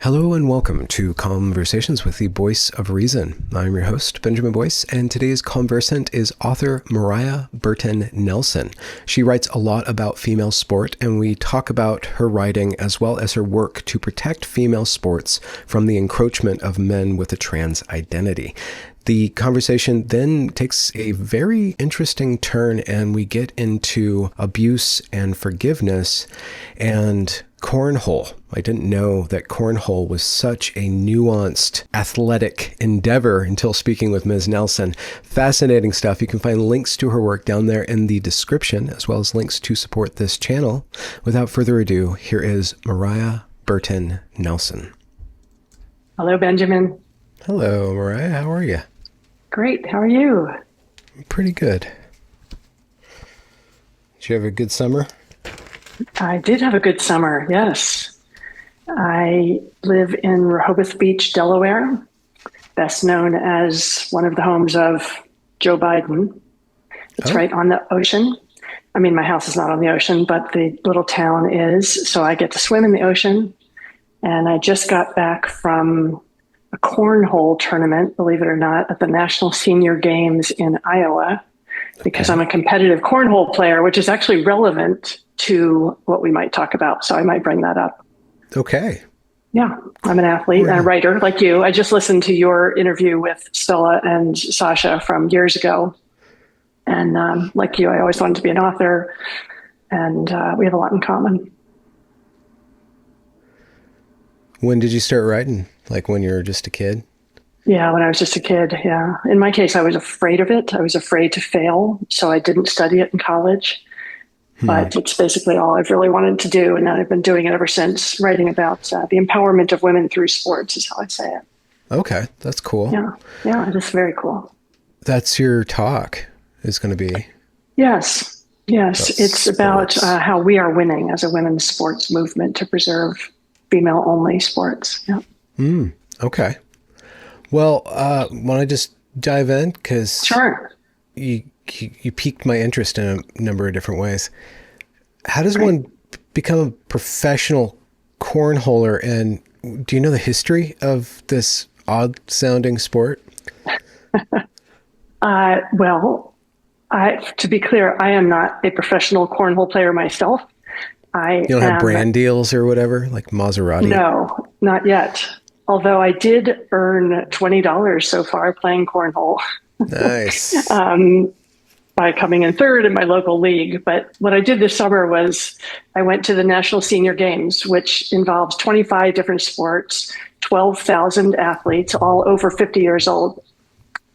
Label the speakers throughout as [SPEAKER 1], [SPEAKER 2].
[SPEAKER 1] Hello and welcome to Conversations with the Voice of Reason. I'm your host, Benjamin Boyce, and today's conversant is author Mariah Burton Nelson. She writes a lot about female sport, and we talk about her writing as well as her work to protect female sports from the encroachment of men with a trans identity. The conversation then takes a very interesting turn, and we get into abuse and forgiveness and cornhole. I didn't know that cornhole was such a nuanced athletic endeavor until speaking with Ms. Nelson. Fascinating stuff. You can find links to her work down there in the description, as well as links to support this channel. Without further ado, here is Mariah Burton Nelson.
[SPEAKER 2] Hello, Benjamin.
[SPEAKER 1] Hello, Mariah. How are you?
[SPEAKER 2] Great. How are you?
[SPEAKER 1] Pretty good. Did you have a good summer?
[SPEAKER 2] I did have a good summer, yes. I live in Rehoboth Beach, Delaware, best known as one of the homes of Joe Biden. It's right on the ocean. I mean, my house is not on the ocean, but the little town is, so I get to swim in the ocean. And I just got back from a cornhole tournament, believe it or not, at the National Senior Games in Iowa, because I'm a competitive cornhole player, which is actually relevant to what we might talk about. So I might bring that up.
[SPEAKER 1] Okay.
[SPEAKER 2] Yeah, I'm an athlete and a writer like you. I just listened to your interview with Stella and Sasha from years ago. And like you, I always wanted to be an author, and we have a lot in common.
[SPEAKER 1] When did you start writing? Like when you were just a kid?
[SPEAKER 2] Yeah, when I was just a kid, yeah. In my case, I was afraid of it. I was afraid to fail, so I didn't study it in college. But it's basically all I've really wanted to do, and I've been doing it ever since, writing about the empowerment of women through sports is how I say it.
[SPEAKER 1] Okay, that's cool.
[SPEAKER 2] Yeah, it is very cool.
[SPEAKER 1] That's your talk is going to be?
[SPEAKER 2] Yes, it's about how we are winning as a women's sports movement to preserve female-only sports. Yeah.
[SPEAKER 1] Okay. Well, want to just dive in? Because
[SPEAKER 2] sure.
[SPEAKER 1] You piqued my interest in a number of different ways. How does one become a professional cornholer? And do you know the history of this odd-sounding sport?
[SPEAKER 2] To be clear, I am not a professional cornhole player myself.
[SPEAKER 1] You don't have brand deals or whatever, like Maserati?
[SPEAKER 2] No, not yet. Although I did earn $20 so far playing cornhole.
[SPEAKER 1] Nice.
[SPEAKER 2] By coming in third in my local league. But what I did this summer was I went to the National Senior Games, which involves 25 different sports, 12,000 athletes, all over 50 years old.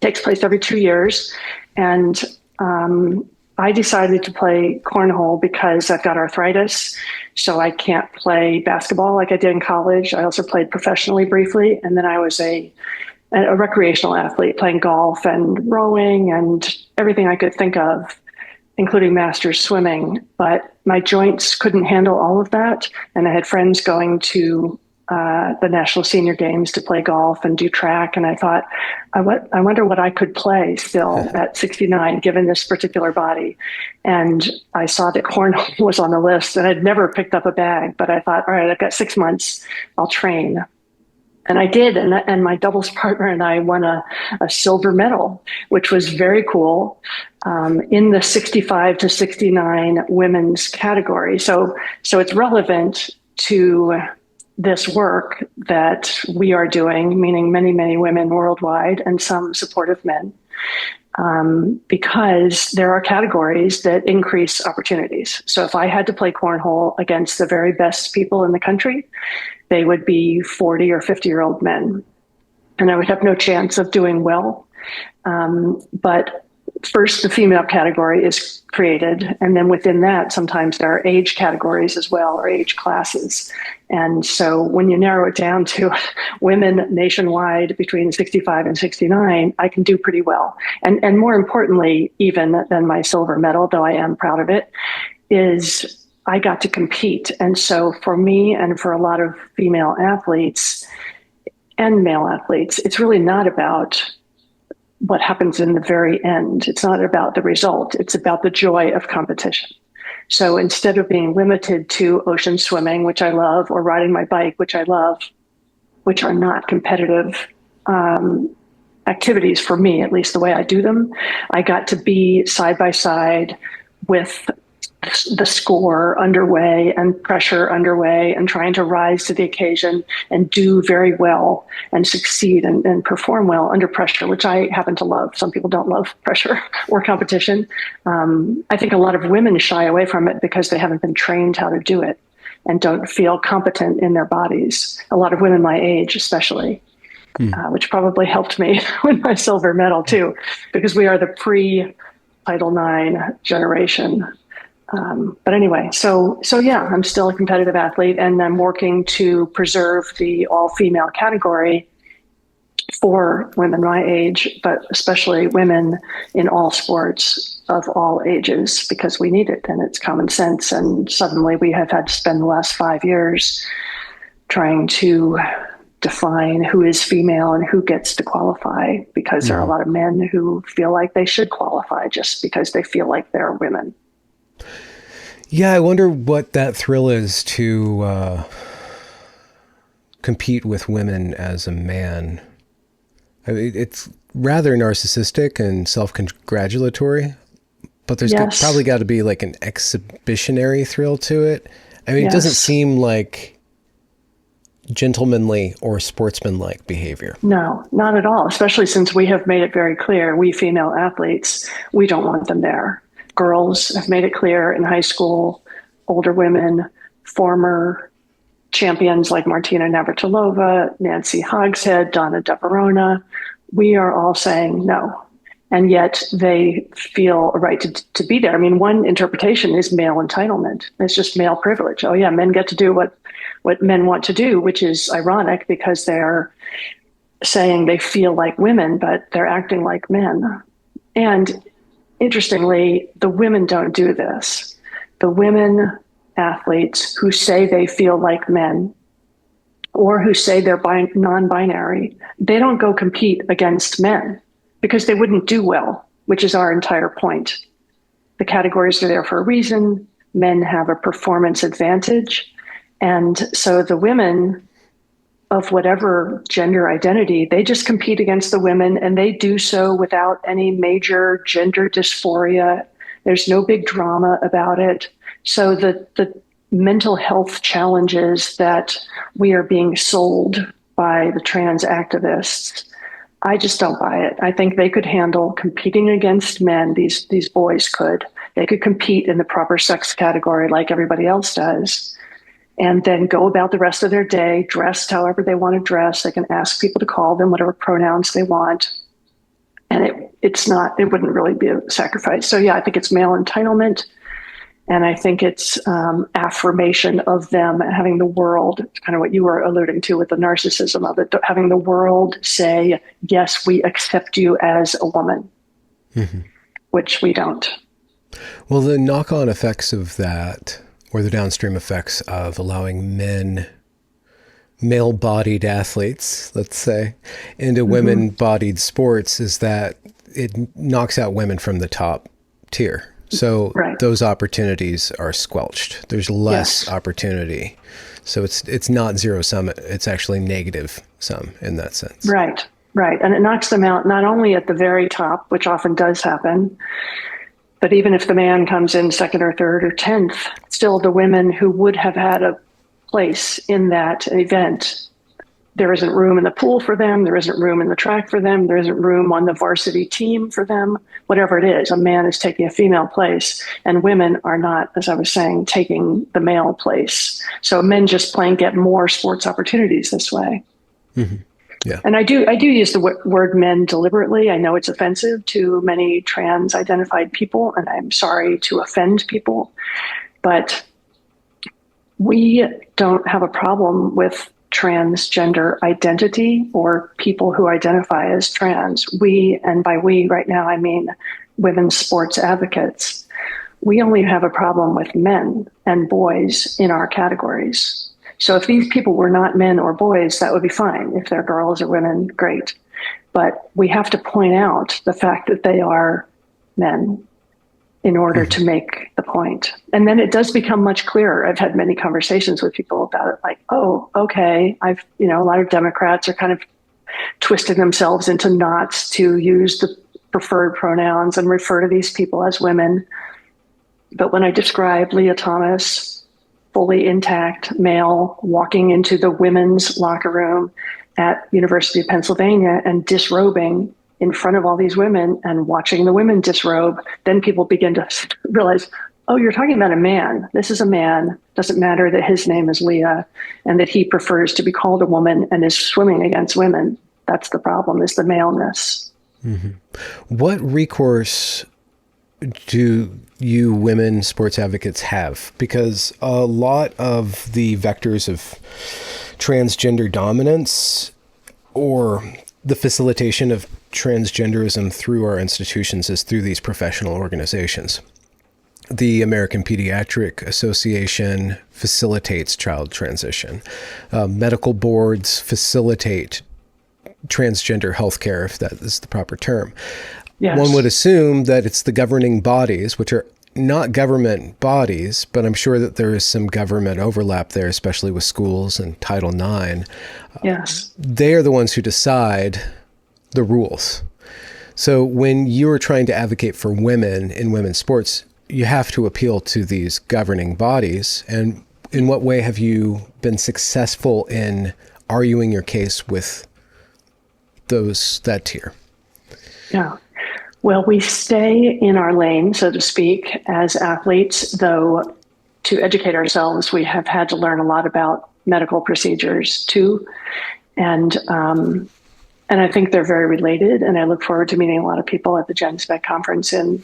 [SPEAKER 2] Takes place every 2 years. And I decided to play cornhole because I've got arthritis, so I can't play basketball like I did in college. I also played professionally briefly, and then I was a recreational athlete playing golf and rowing and everything I could think of, including masters swimming. But my joints couldn't handle all of that, and I had friends going to the National Senior Games to play golf and do track. And I thought, I wonder what I could play still at 69, given this particular body. And I saw that cornhole was on the list, and I'd never picked up a bag, but I thought, all right, I've got 6 months, I'll train. And I did. And my doubles partner and I won a silver medal, which was very cool, in the 65 to 69 women's category. So it's relevant to this work that we are doing, meaning many, many women worldwide and some supportive men, because there are categories that increase opportunities. So if I had to play cornhole against the very best people in the country, they would be 40 or 50-year-old men, and I would have no chance of doing well. But first, the female category is created, and then within that, sometimes there are age categories as well, or age classes. And so when you narrow it down to women nationwide between 65 and 69, I can do pretty well. And more importantly, even than my silver medal, though I am proud of it, is I got to compete. And so for me and for a lot of female athletes and male athletes, it's really not about what happens in the very end. It's not about the result. It's about the joy of competition. So instead of being limited to ocean swimming, which I love, or riding my bike, which I love, which are not competitive activities for me, at least the way I do them. I got to be side by side with the score underway and pressure underway and trying to rise to the occasion and do very well and succeed and perform well under pressure, which I happen to love. Some people don't love pressure or competition. I think a lot of women shy away from it because they haven't been trained how to do it and don't feel competent in their bodies. A lot of women my age, especially, which probably helped me win my silver medal too, because we are the pre-Title IX generation. But anyway, so yeah, I'm still a competitive athlete, and I'm working to preserve the all-female category for women my age, but especially women in all sports of all ages, because we need it, and it's common sense. And suddenly we have had to spend the last 5 years trying to define who is female and who gets to qualify, because there are a lot of men who feel like they should qualify just because they feel like they're women.
[SPEAKER 1] Yeah, I wonder what that thrill is to compete with women as a man. I mean, it's rather narcissistic and self-congratulatory, but there's probably got to be like an exhibitionary thrill to it. I mean, it doesn't seem like gentlemanly or sportsmanlike behavior.
[SPEAKER 2] No, not at all, especially since we have made it very clear, we female athletes, we don't want them there. Girls have made it clear in high school, older women, former champions like Martina Navratilova, Nancy Hogshead, Donna DeVerona, we are all saying no. And yet they feel a right to be there. I mean, one interpretation is male entitlement. It's just male privilege. Oh yeah, men get to do what men want to do, which is ironic because they're saying they feel like women, but they're acting like men. And interestingly, the women don't do this. The women athletes who say they feel like men or who say they're non-binary, they don't go compete against men because they wouldn't do well, which is our entire point. The categories are there for a reason. Men have a performance advantage. And so the women of whatever gender identity, they just compete against the women, and they do so without any major gender dysphoria. There's no big drama about it. So the mental health challenges that we are being sold by the trans activists, I just don't buy it. I think they could handle competing against men. These boys could. They could compete in the proper sex category like everybody else does, and then go about the rest of their day dressed however they want to dress. They can ask people to call them whatever pronouns they want. And it wouldn't really be a sacrifice. So yeah, I think it's male entitlement. And I think it's affirmation of them, having the world, kind of what you were alluding to with the narcissism of it, having the world say, yes, we accept you as a woman, which we don't.
[SPEAKER 1] Well, the knock-on effects of that, or the downstream effects of allowing male-bodied athletes, let's say, into women-bodied sports, is that it knocks out women from the top tier. So those opportunities are squelched. There's less opportunity. So it's not zero sum. It's actually negative sum in that sense.
[SPEAKER 2] Right. And it knocks them out not only at the very top, which often does happen, but even if the man comes in second or third or 10th, still the women who would have had a place in that event, there isn't room in the pool for them. There isn't room in the track for them. There isn't room on the varsity team for them. Whatever it is, a man is taking a female place, and women are not, as I was saying, taking the male place. So men just plain get more sports opportunities this way. Yeah. And I do use the word men deliberately. I know it's offensive to many trans identified people, and I'm sorry to offend people, but we don't have a problem with transgender identity or people who identify as trans. We, and by we right now, I mean women's sports advocates. We only have a problem with men and boys in our categories. So if these people were not men or boys, that would be fine. If they're girls or women, great. But we have to point out the fact that they are men in order to make the point. And then it does become much clearer. I've had many conversations with people about it, like, oh, okay, a lot of Democrats are kind of twisting themselves into knots to use the preferred pronouns and refer to these people as women. But when I describe Leah Thomas, fully intact male, walking into the women's locker room at University of Pennsylvania and disrobing in front of all these women and watching the women disrobe, then people begin to realize, oh, you're talking about a man. This is a man. Doesn't matter that his name is Leah and that he prefers to be called a woman and is swimming against women. That's the problem, is the maleness.
[SPEAKER 1] Mm-hmm. What recourse do you women sports advocates have? Because a lot of the vectors of transgender dominance or the facilitation of transgenderism through our institutions is through these professional organizations. The American Pediatric Association facilitates child transition. Medical boards facilitate transgender healthcare, if that is the proper term.
[SPEAKER 2] Yes.
[SPEAKER 1] One would assume that it's the governing bodies, which are not government bodies, but I'm sure that there is some government overlap there, especially with schools and Title IX.
[SPEAKER 2] Yes.
[SPEAKER 1] They are the ones who decide the rules. So when you're trying to advocate for women in women's sports, you have to appeal to these governing bodies. And in what way have you been successful in arguing your case with that tier?
[SPEAKER 2] Yeah. Well, we stay in our lane, so to speak, as athletes, though to educate ourselves, we have had to learn a lot about medical procedures too. And I think they're very related. And I look forward to meeting a lot of people at the GenSpec conference in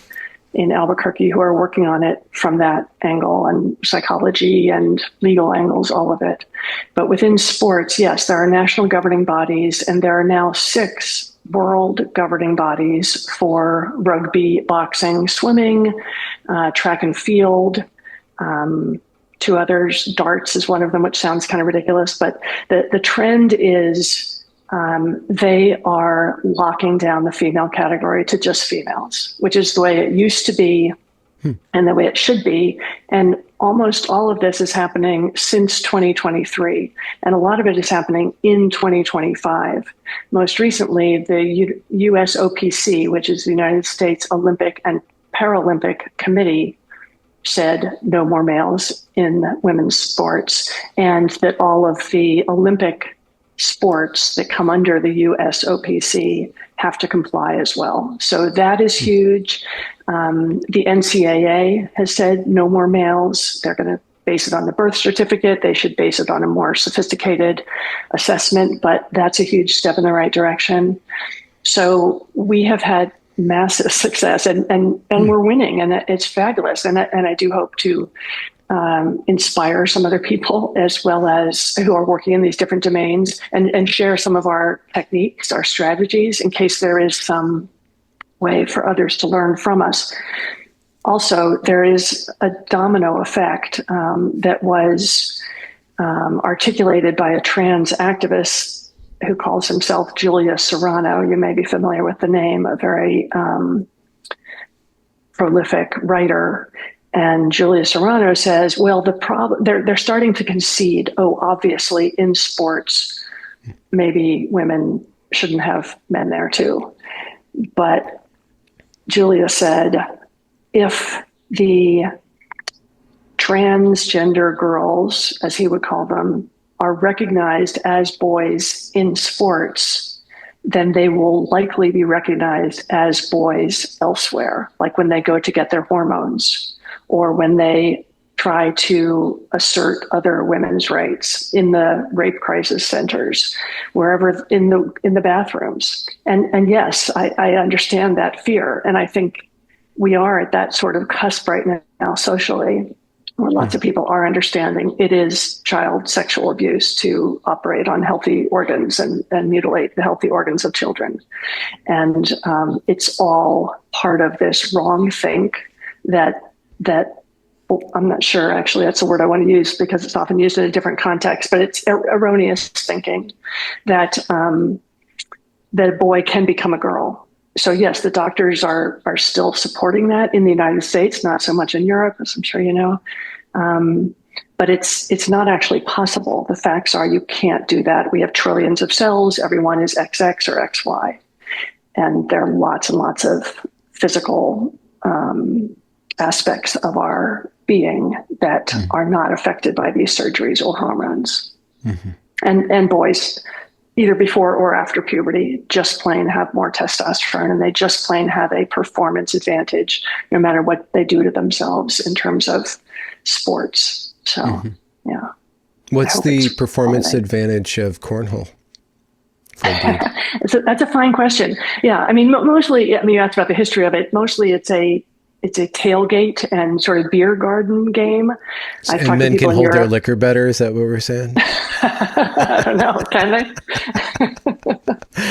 [SPEAKER 2] Albuquerque who are working on it from that angle, and psychology and legal angles, all of it. But within sports, yes, there are national governing bodies, and there are now 6 world governing bodies for rugby, boxing, swimming, track and field, 2 others. Darts is one of them, which sounds kind of ridiculous, but the trend is they are locking down the female category to just females, which is the way it used to be and the way it should be. And almost all of this is happening since 2023. And a lot of it is happening in 2025. Most recently, the USOPC, which is the United States Olympic and Paralympic Committee, said no more males in women's sports, and that all of the Olympic sports that come under the USOPC have to comply as well. So that is huge. The NCAA has said no more males. They're going to base it on the birth certificate. They should base it on a more sophisticated assessment, but that's a huge step in the right direction. So we have had massive success, and we're winning, and it's fabulous. And I do hope to inspire some other people as well as who are working in these different domains, and share some of our techniques, our strategies, in case there is some way for others to learn from us. Also, there is a domino effect that was articulated by a trans activist who calls himself Julia Serrano. You may be familiar with the name, a very prolific writer. And Julia Serrano says, well, the problem, they're starting to concede, obviously in sports, maybe women shouldn't have men there too. But Julia said, if the transgender girls, as he would call them, are recognized as boys in sports, then they will likely be recognized as boys elsewhere, like when they go to get their hormones, or when they try to assert other women's rights in the rape crisis centers, wherever in the bathrooms. And yes, I understand that fear. And I think we are at that sort of cusp right now socially, where lots of people are understanding it is child sexual abuse to operate on healthy organs and mutilate the healthy organs of children. And it's all part of this wrong think that I'm not sure, actually, that's the word I want to use because it's often used in a different context, but it's erroneous thinking that that a boy can become a girl. So yes, the doctors are still supporting that in the United States, not so much in Europe, as I'm sure you know. But it's not actually possible. The facts are you can't do that. We have trillions of cells. Everyone is XX or XY. And there are lots and lots of physical aspects of our being that are not affected by these surgeries or hormones. Mm-hmm. And boys, either before or after puberty, just plain have more testosterone, and they just plain have a performance advantage no matter what they do to themselves in terms of sports. So, yeah.
[SPEAKER 1] What's the performance advantage of cornhole?
[SPEAKER 2] That's a fine question. Yeah, I mean, mostly, you asked about the history of it. Mostly it's a tailgate and sort of beer garden game.
[SPEAKER 1] And men can hold their liquor better? Is that what we're saying?
[SPEAKER 2] I don't know. Can they?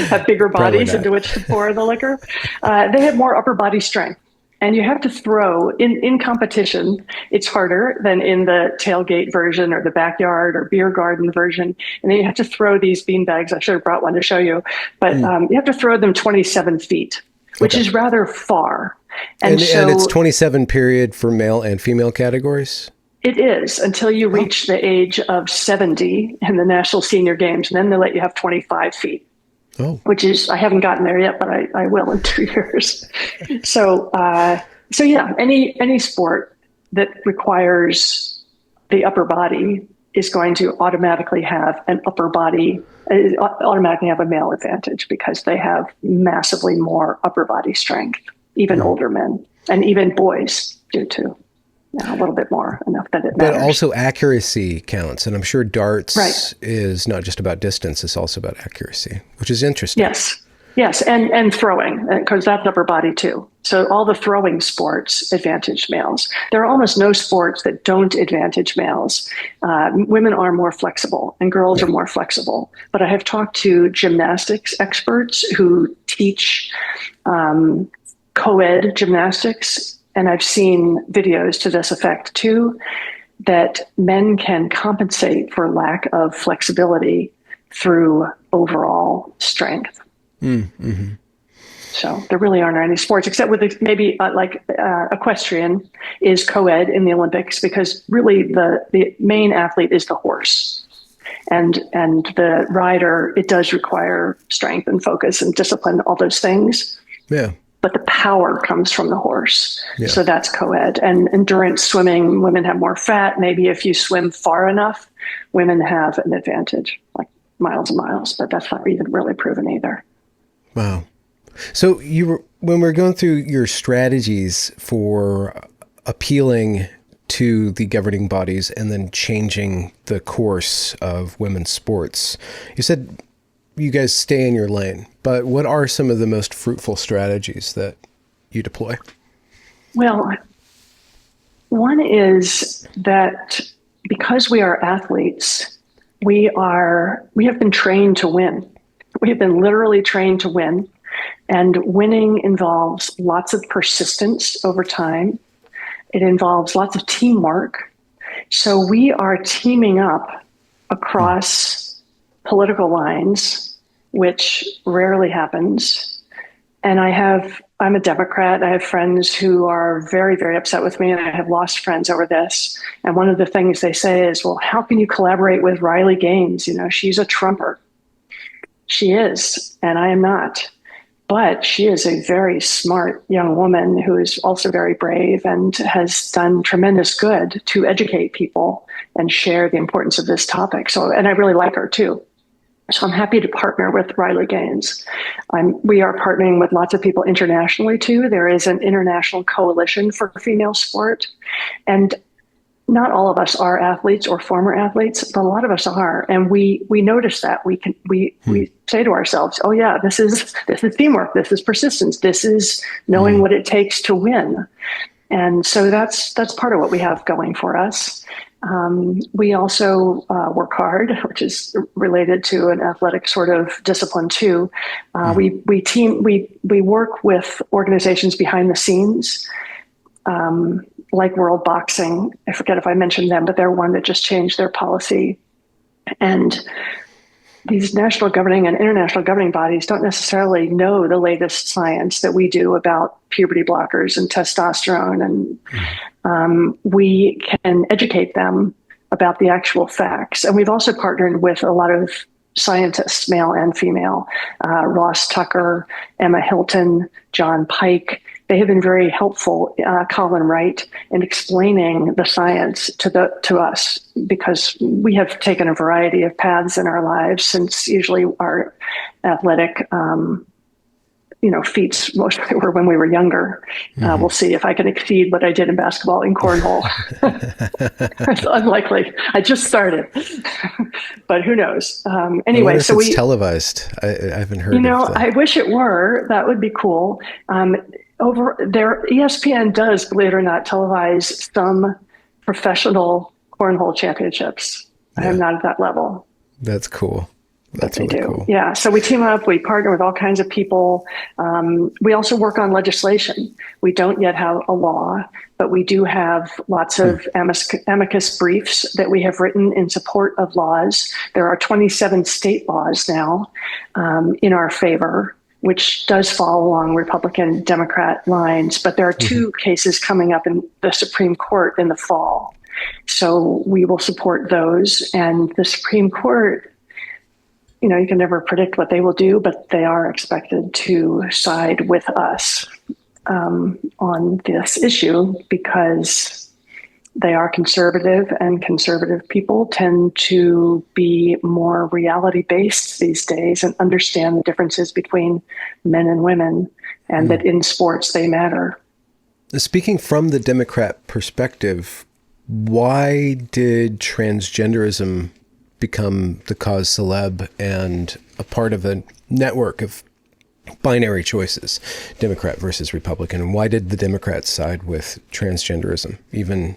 [SPEAKER 2] Have bigger bodies into which to pour the liquor? They have more upper body strength. And you have to throw, in competition, it's harder than in the tailgate version or the backyard or beer garden version. And then you have to throw these bean bags. I should have brought one to show you. But you have to throw them 27 feet, which is rather far.
[SPEAKER 1] And it's 27 period for male and female categories?
[SPEAKER 2] It is, until you reach the age of 70 in the National Senior Games. And then they let you have 25 feet. Oh. Which is, I haven't gotten there yet, but I will in 2 years. So yeah, any sport that requires the upper body is going to automatically have an upper body, automatically have a male advantage because they have massively more upper body strength. Even older men and even boys do too. A little bit more, enough that it matters.
[SPEAKER 1] But also accuracy counts. And I'm sure darts is not just about distance, it's also about accuracy, which is interesting.
[SPEAKER 2] Yes. And throwing, because that's upper body too. So all the throwing sports advantage males. There are almost no sports that don't advantage males. Women are more flexible and girls are more flexible. But I have talked to gymnastics experts who teach co-ed gymnastics, and I've seen videos to this effect too, that men can compensate for lack of flexibility through overall strength. Mm-hmm. So there really aren't any sports, except with maybe equestrian is co-ed in the Olympics, because really the main athlete is the horse. And the rider, it does require strength and focus and discipline, all those things. Yeah. But the power comes from the horse. Yeah. So that's co-ed. And endurance swimming, women have more fat. Maybe if you swim far enough, women have an advantage, like miles and miles, but that's not even really proven either.
[SPEAKER 1] Wow. So when we're going through your strategies for appealing to the governing bodies and then changing the course of women's sports, you said you guys stay in your lane, but what are some of the most fruitful strategies that you deploy?
[SPEAKER 2] Well, one is that because we are athletes, we have been trained to win. We have been literally trained to win, and winning involves lots of persistence over time. It involves lots of teamwork. So we are teaming up across political lines, which rarely happens. And I'm a Democrat. I have friends who are very, very upset with me, and I have lost friends over this. And one of the things they say is, well, how can you collaborate with Riley Gaines? She's a Trumper. She is, and I am not. But she is a very smart young woman who is also very brave and has done tremendous good to educate people and share the importance of this topic. And I really like her too. So I'm happy to partner with Riley Gaines. We are partnering with lots of people internationally too. There is an international coalition for female sport. And not all of us are athletes or former athletes, but a lot of us are. And we notice that. We say to ourselves, oh yeah, this is teamwork. This is persistence. This is knowing what it takes to win. And so that's part of what we have going for us. We also work hard, which is related to an athletic sort of discipline too. We work with organizations behind the scenes, like World Boxing. I forget if I mentioned them, but they're one that just changed their policy. And these national governing and international governing bodies don't necessarily know the latest science that we do about puberty blockers and testosterone. And we can educate them about the actual facts. And we've also partnered with a lot of scientists, male and female, Ross Tucker, Emma Hilton, John Pike. They have been very helpful, Colin Wright, in explaining the science to us, because we have taken a variety of paths in our lives since usually our athletic feats mostly were when we were younger. We'll see if I can exceed what I did in basketball in cornhole. It's unlikely. I just started, but who knows? Anyway,
[SPEAKER 1] so it's televised. I haven't heard.
[SPEAKER 2] I wish it were. That would be cool. Over there, ESPN does, believe it or not, televise some professional cornhole championships. Yeah. I am not at that level.
[SPEAKER 1] That's cool. That's really cool.
[SPEAKER 2] Yeah. So we team up, we partner with all kinds of people. We also work on legislation. We don't yet have a law, but we do have lots of amicus briefs that we have written in support of laws. There are 27 state laws now in our favor, which does fall along Republican Democrat lines. But there are two cases coming up in the Supreme Court in the fall. So we will support those. And the Supreme Court, you can never predict what they will do, but they are expected to side with us on this issue because they are conservative, and conservative people tend to be more reality-based these days and understand the differences between men and women, and that in sports they matter.
[SPEAKER 1] Speaking from the Democrat perspective, why did transgenderism become the cause célèbre and a part of a network of binary choices, Democrat versus Republican? And why did the Democrats side with transgenderism, even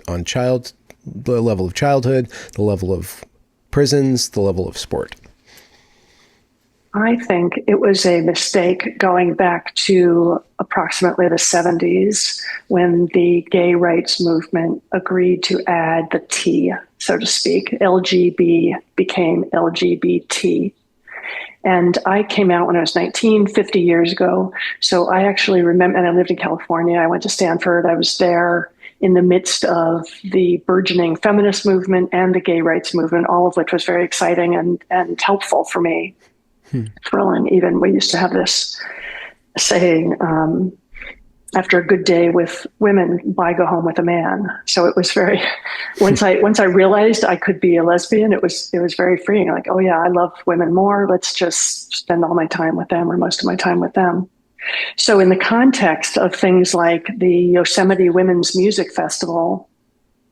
[SPEAKER 1] on the level of childhood, the level of prisons, the level of sport?
[SPEAKER 2] I think it was a mistake going back to approximately the 70s when the gay rights movement agreed to add the T, so to speak. LGB became LGBT. And I came out when I was 19, 50 years ago. So I actually remember, and I lived in California. I went to Stanford. I was there in the midst of the burgeoning feminist movement and the gay rights movement, all of which was very exciting and helpful for me. Thrilling. Even we used to have this saying, after a good day with women, why go home with a man? So it was very, once I realized I could be a lesbian, it was very freeing. Like, oh yeah, I love women more. Let's just spend all my time with them, or most of my time with them. So in the context of things like the Yosemite Women's Music Festival,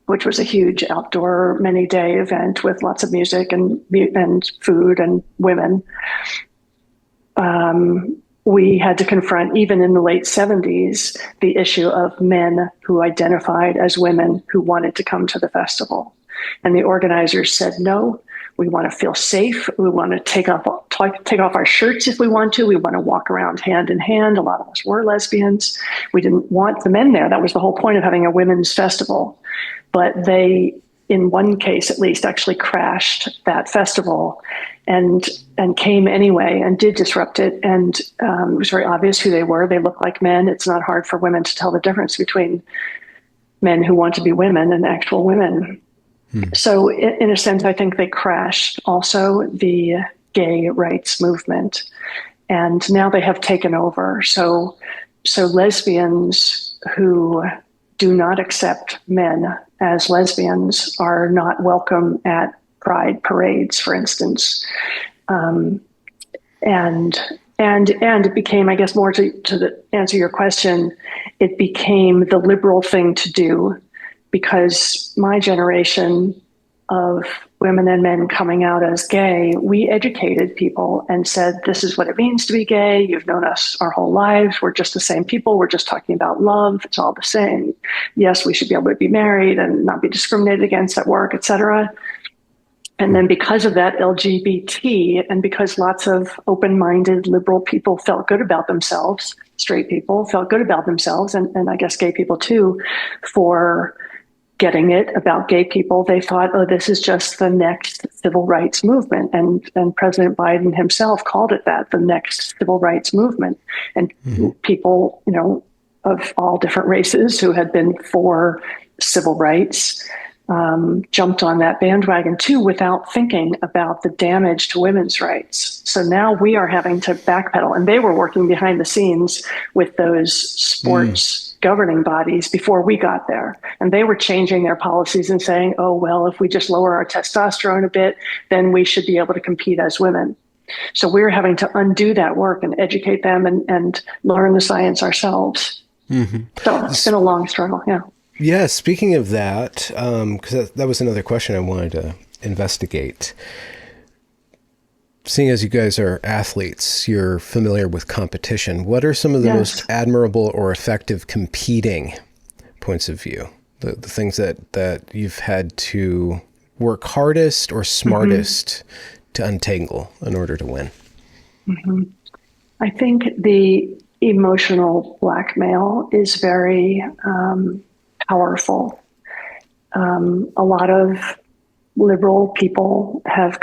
[SPEAKER 2] which was a huge outdoor many-day event with lots of music and food and women, we had to confront, even in the late 70s, the issue of men who identified as women who wanted to come to the festival. And the organizers said, no, we want to feel safe. We want to take off our shirts if we want to. We want to walk around hand in hand. A lot of us were lesbians. We didn't want the men there. That was the whole point of having a women's festival. But they, in one case at least, actually crashed that festival and came anyway and did disrupt it. And it was very obvious who they were. They looked like men. It's not hard for women to tell the difference between men who want to be women and actual women. So in a sense, I think they crashed also the gay rights movement. And now they have taken over. So lesbians who do not accept men as lesbians are not welcome at pride parades, for instance. And it became, I guess, more to answer your question, it became the liberal thing to do, because my generation of women and men coming out as gay, we educated people and said, this is what it means to be gay. You've known us our whole lives. We're just the same people. We're just talking about love. It's all the same. Yes, we should be able to be married and not be discriminated against at work, etc. And then because of that, LGBT, and because lots of open-minded liberal people felt good about themselves, straight people felt good about themselves, and I guess gay people too, for getting it about gay people. They thought, oh, this is just the next civil rights movement. And President Biden himself called it that, the next civil rights movement. And people, of all different races who had been for civil rights jumped on that bandwagon too, without thinking about the damage to women's rights. So now we are having to backpedal, and they were working behind the scenes with those sports governing bodies before we got there. And they were changing their policies and saying, oh, well, if we just lower our testosterone a bit, then we should be able to compete as women. So we're having to undo that work and educate them and learn the science ourselves. So it's been a long struggle. Yeah.
[SPEAKER 1] Yeah, speaking of that, because that was another question I wanted to investigate. Seeing as you guys are athletes, you're familiar with competition. What are some of the most admirable or effective competing points of view? The things that you've had to work hardest or smartest to untangle in order to win?
[SPEAKER 2] I think the emotional blackmail is very powerful. A lot of liberal people have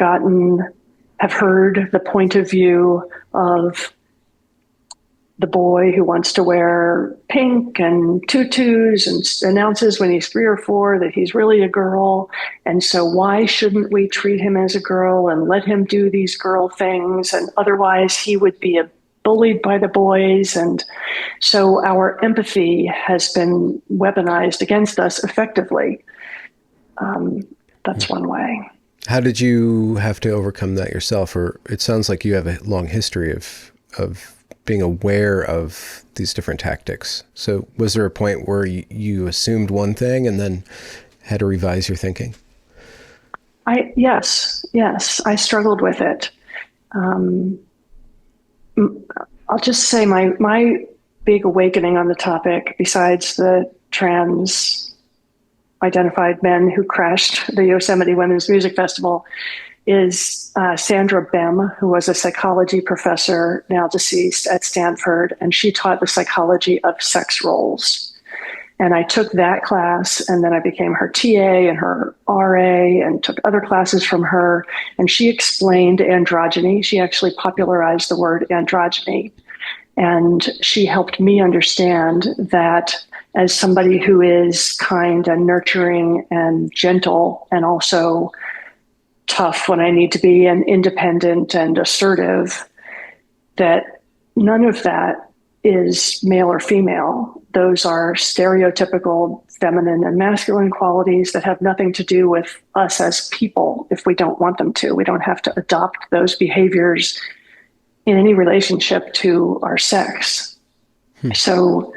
[SPEAKER 2] heard the point of view of the boy who wants to wear pink and tutus and announces when he's 3 or 4 that he's really a girl. And so why shouldn't we treat him as a girl and let him do these girl things? And otherwise he would be bullied by the boys. And so our empathy has been weaponized against us effectively. That's one way.
[SPEAKER 1] How did you have to overcome that yourself? Or it sounds like you have a long history of being aware of these different tactics. So was there a point where you assumed one thing and then had to revise your thinking?
[SPEAKER 2] Yes, I struggled with it. I'll just say my big awakening on the topic, besides the trans identified men who crashed the Yosemite Women's Music Festival, is Sandra Bem, who was a psychology professor, now deceased, at Stanford, and she taught the psychology of sex roles. And I took that class, and then I became her TA and her RA and took other classes from her. And she explained androgyny. She actually popularized the word androgyny. And she helped me understand that as somebody who is kind and nurturing and gentle and also tough when I need to be, and independent and assertive, that none of that is male or female. Those are stereotypical feminine and masculine qualities that have nothing to do with us as people if we don't want them to. We don't have to adopt those behaviors in any relationship to our sex. So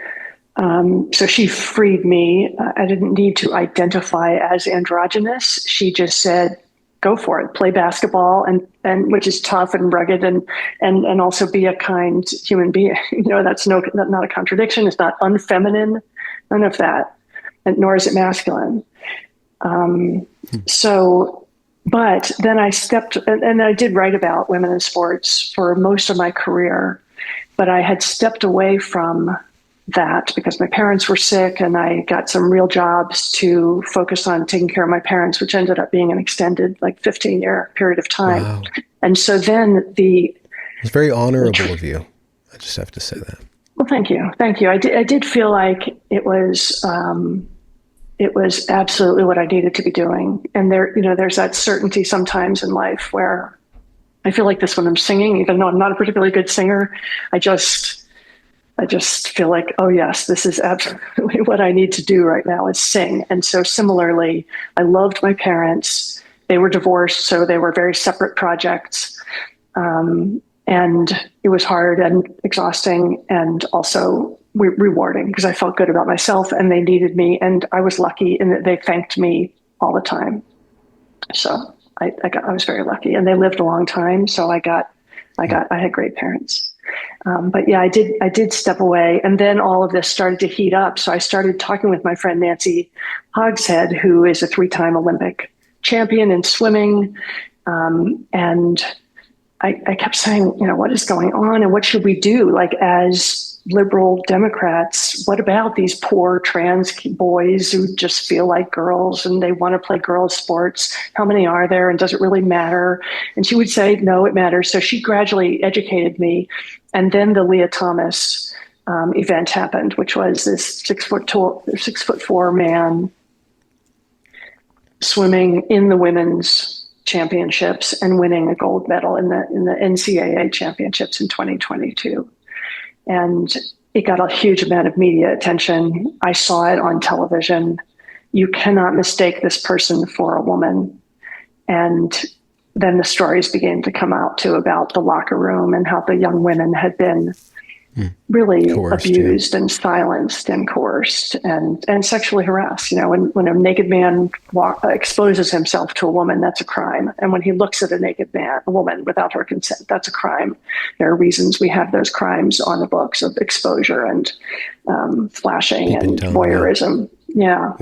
[SPEAKER 2] she freed me. I didn't need to identify as androgynous. She just said, go for it, play basketball, and which is tough and rugged, and also be a kind human being. That's not a contradiction. It's not unfeminine, none of that, and nor is it masculine. But then I stepped, and I did write about women in sports for most of my career, but I had stepped away from that because my parents were sick, and I got some real jobs to focus on taking care of my parents, which ended up being an extended 15-year period of time.
[SPEAKER 1] Wow.
[SPEAKER 2] And so then
[SPEAKER 1] it's very honorable of you. I just have to say that.
[SPEAKER 2] Well, thank you. I did feel like it was absolutely what I needed to be doing. And there's that certainty sometimes in life where I feel like this when I'm singing, even though I'm not a particularly good singer, I just feel like, oh yes, this is absolutely what I need to do right now, is sing. And so similarly, I loved my parents. They were divorced, so they were very separate projects. And it was hard and exhausting and also rewarding because I felt good about myself and they needed me. And I was lucky in that they thanked me all the time. So I was very lucky, and they lived a long time. So I had great parents. But yeah, I did step away, and then all of this started to heat up. So I started talking with my friend Nancy Hogshead, who is a 3-time Olympic champion in swimming. And I kept saying, what is going on and what should we do? As liberal Democrats, what about these poor trans boys who just feel like girls and they want to play girls' sports? How many are there, and does it really matter? And she would say, no, it matters. So she gradually educated me. And then the Leah Thomas event happened, which was this 6'4" man swimming in the women's championships and winning a gold medal in the NCAA championships in 2022. And it got a huge amount of media attention. I saw it on television. You cannot mistake this person for a woman. And then the stories began to come out too about the locker room and how the young women had been really coerced, abused and silenced and coerced and sexually harassed. You know, when a naked man exposes himself to a woman, that's a crime. And when he looks at a woman without her consent, that's a crime. There are reasons we have those crimes on the books of exposure and flashing and voyeurism. Yeah.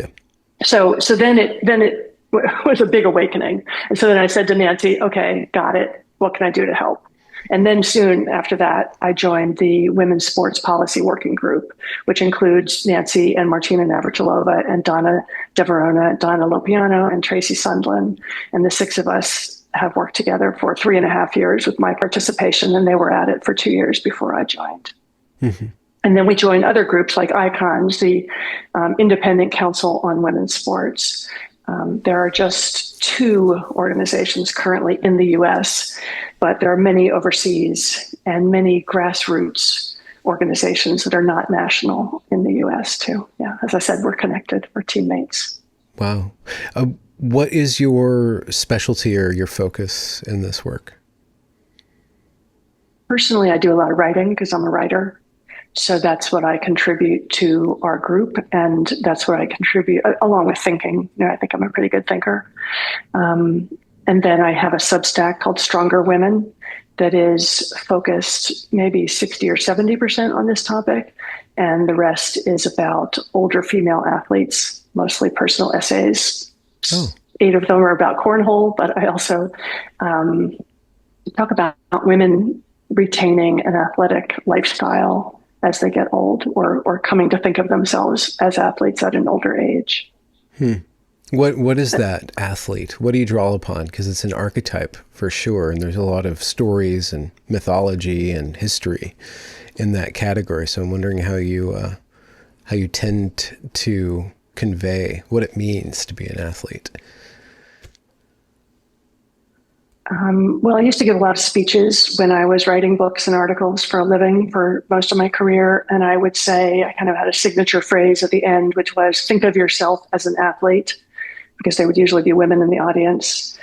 [SPEAKER 2] So then it was a big awakening. And so then I said to Nancy, okay, got it. What can I do to help? And then soon after that, I joined the Women's Sports Policy Working Group, which includes Nancy and Martina Navratilova and Donna DeVerona, Donna Lopiano, and Tracy Sundlin. And the six of us have worked together for 3.5 years with my participation, and they were at it for 2 years before I joined. Mm-hmm. And then we joined other groups like ICONS, the Independent Council on Women's Sports. There are just 2 organizations currently in the U.S., but there are many overseas and many grassroots organizations that are not national in the U.S. too. Yeah, as I said, we're connected. We're teammates.
[SPEAKER 1] Wow. What is your specialty or your focus in this work?
[SPEAKER 2] Personally, I do a lot of writing because I'm a writer. So that's what I contribute to our group, and that's what I contribute along with thinking. You know, I think I'm a pretty good thinker. And then I have a Substack called Stronger Women that is focused maybe 60 or 70% on this topic. And the rest is about older female athletes, mostly personal essays. Oh. 8 of them are about cornhole, but I also talk about women retaining an athletic lifestyle as they get old, or coming to think of themselves as athletes at an older age.
[SPEAKER 1] What is that athlete? What do you draw upon? Because it's an archetype for sure, and there's a lot of stories and mythology and history in that category. So I'm wondering how you tend to convey what it means to be an athlete.
[SPEAKER 2] Well, I used to give a lot of speeches when I was writing books and articles for a living for most of my career. And I would say, I kind of had a signature phrase at the end, which was, think of yourself as an athlete, because there would usually be women in the audience.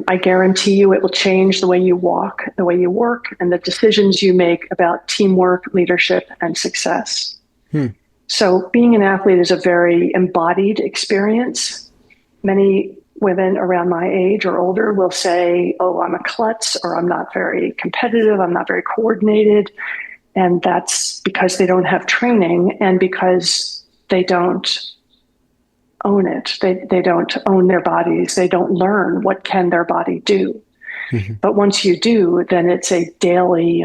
[SPEAKER 2] I guarantee you it will change the way you walk, the way you work, and the decisions you make about teamwork, leadership, and success. So being an athlete is a very embodied experience. Many women around my age or older will say, oh, I'm a klutz, or I'm not very competitive, I'm not very coordinated. And that's because they don't have training and because they don't own it. They don't own their bodies. They don't learn what can their body do. Mm-hmm. But once you do, then it's a daily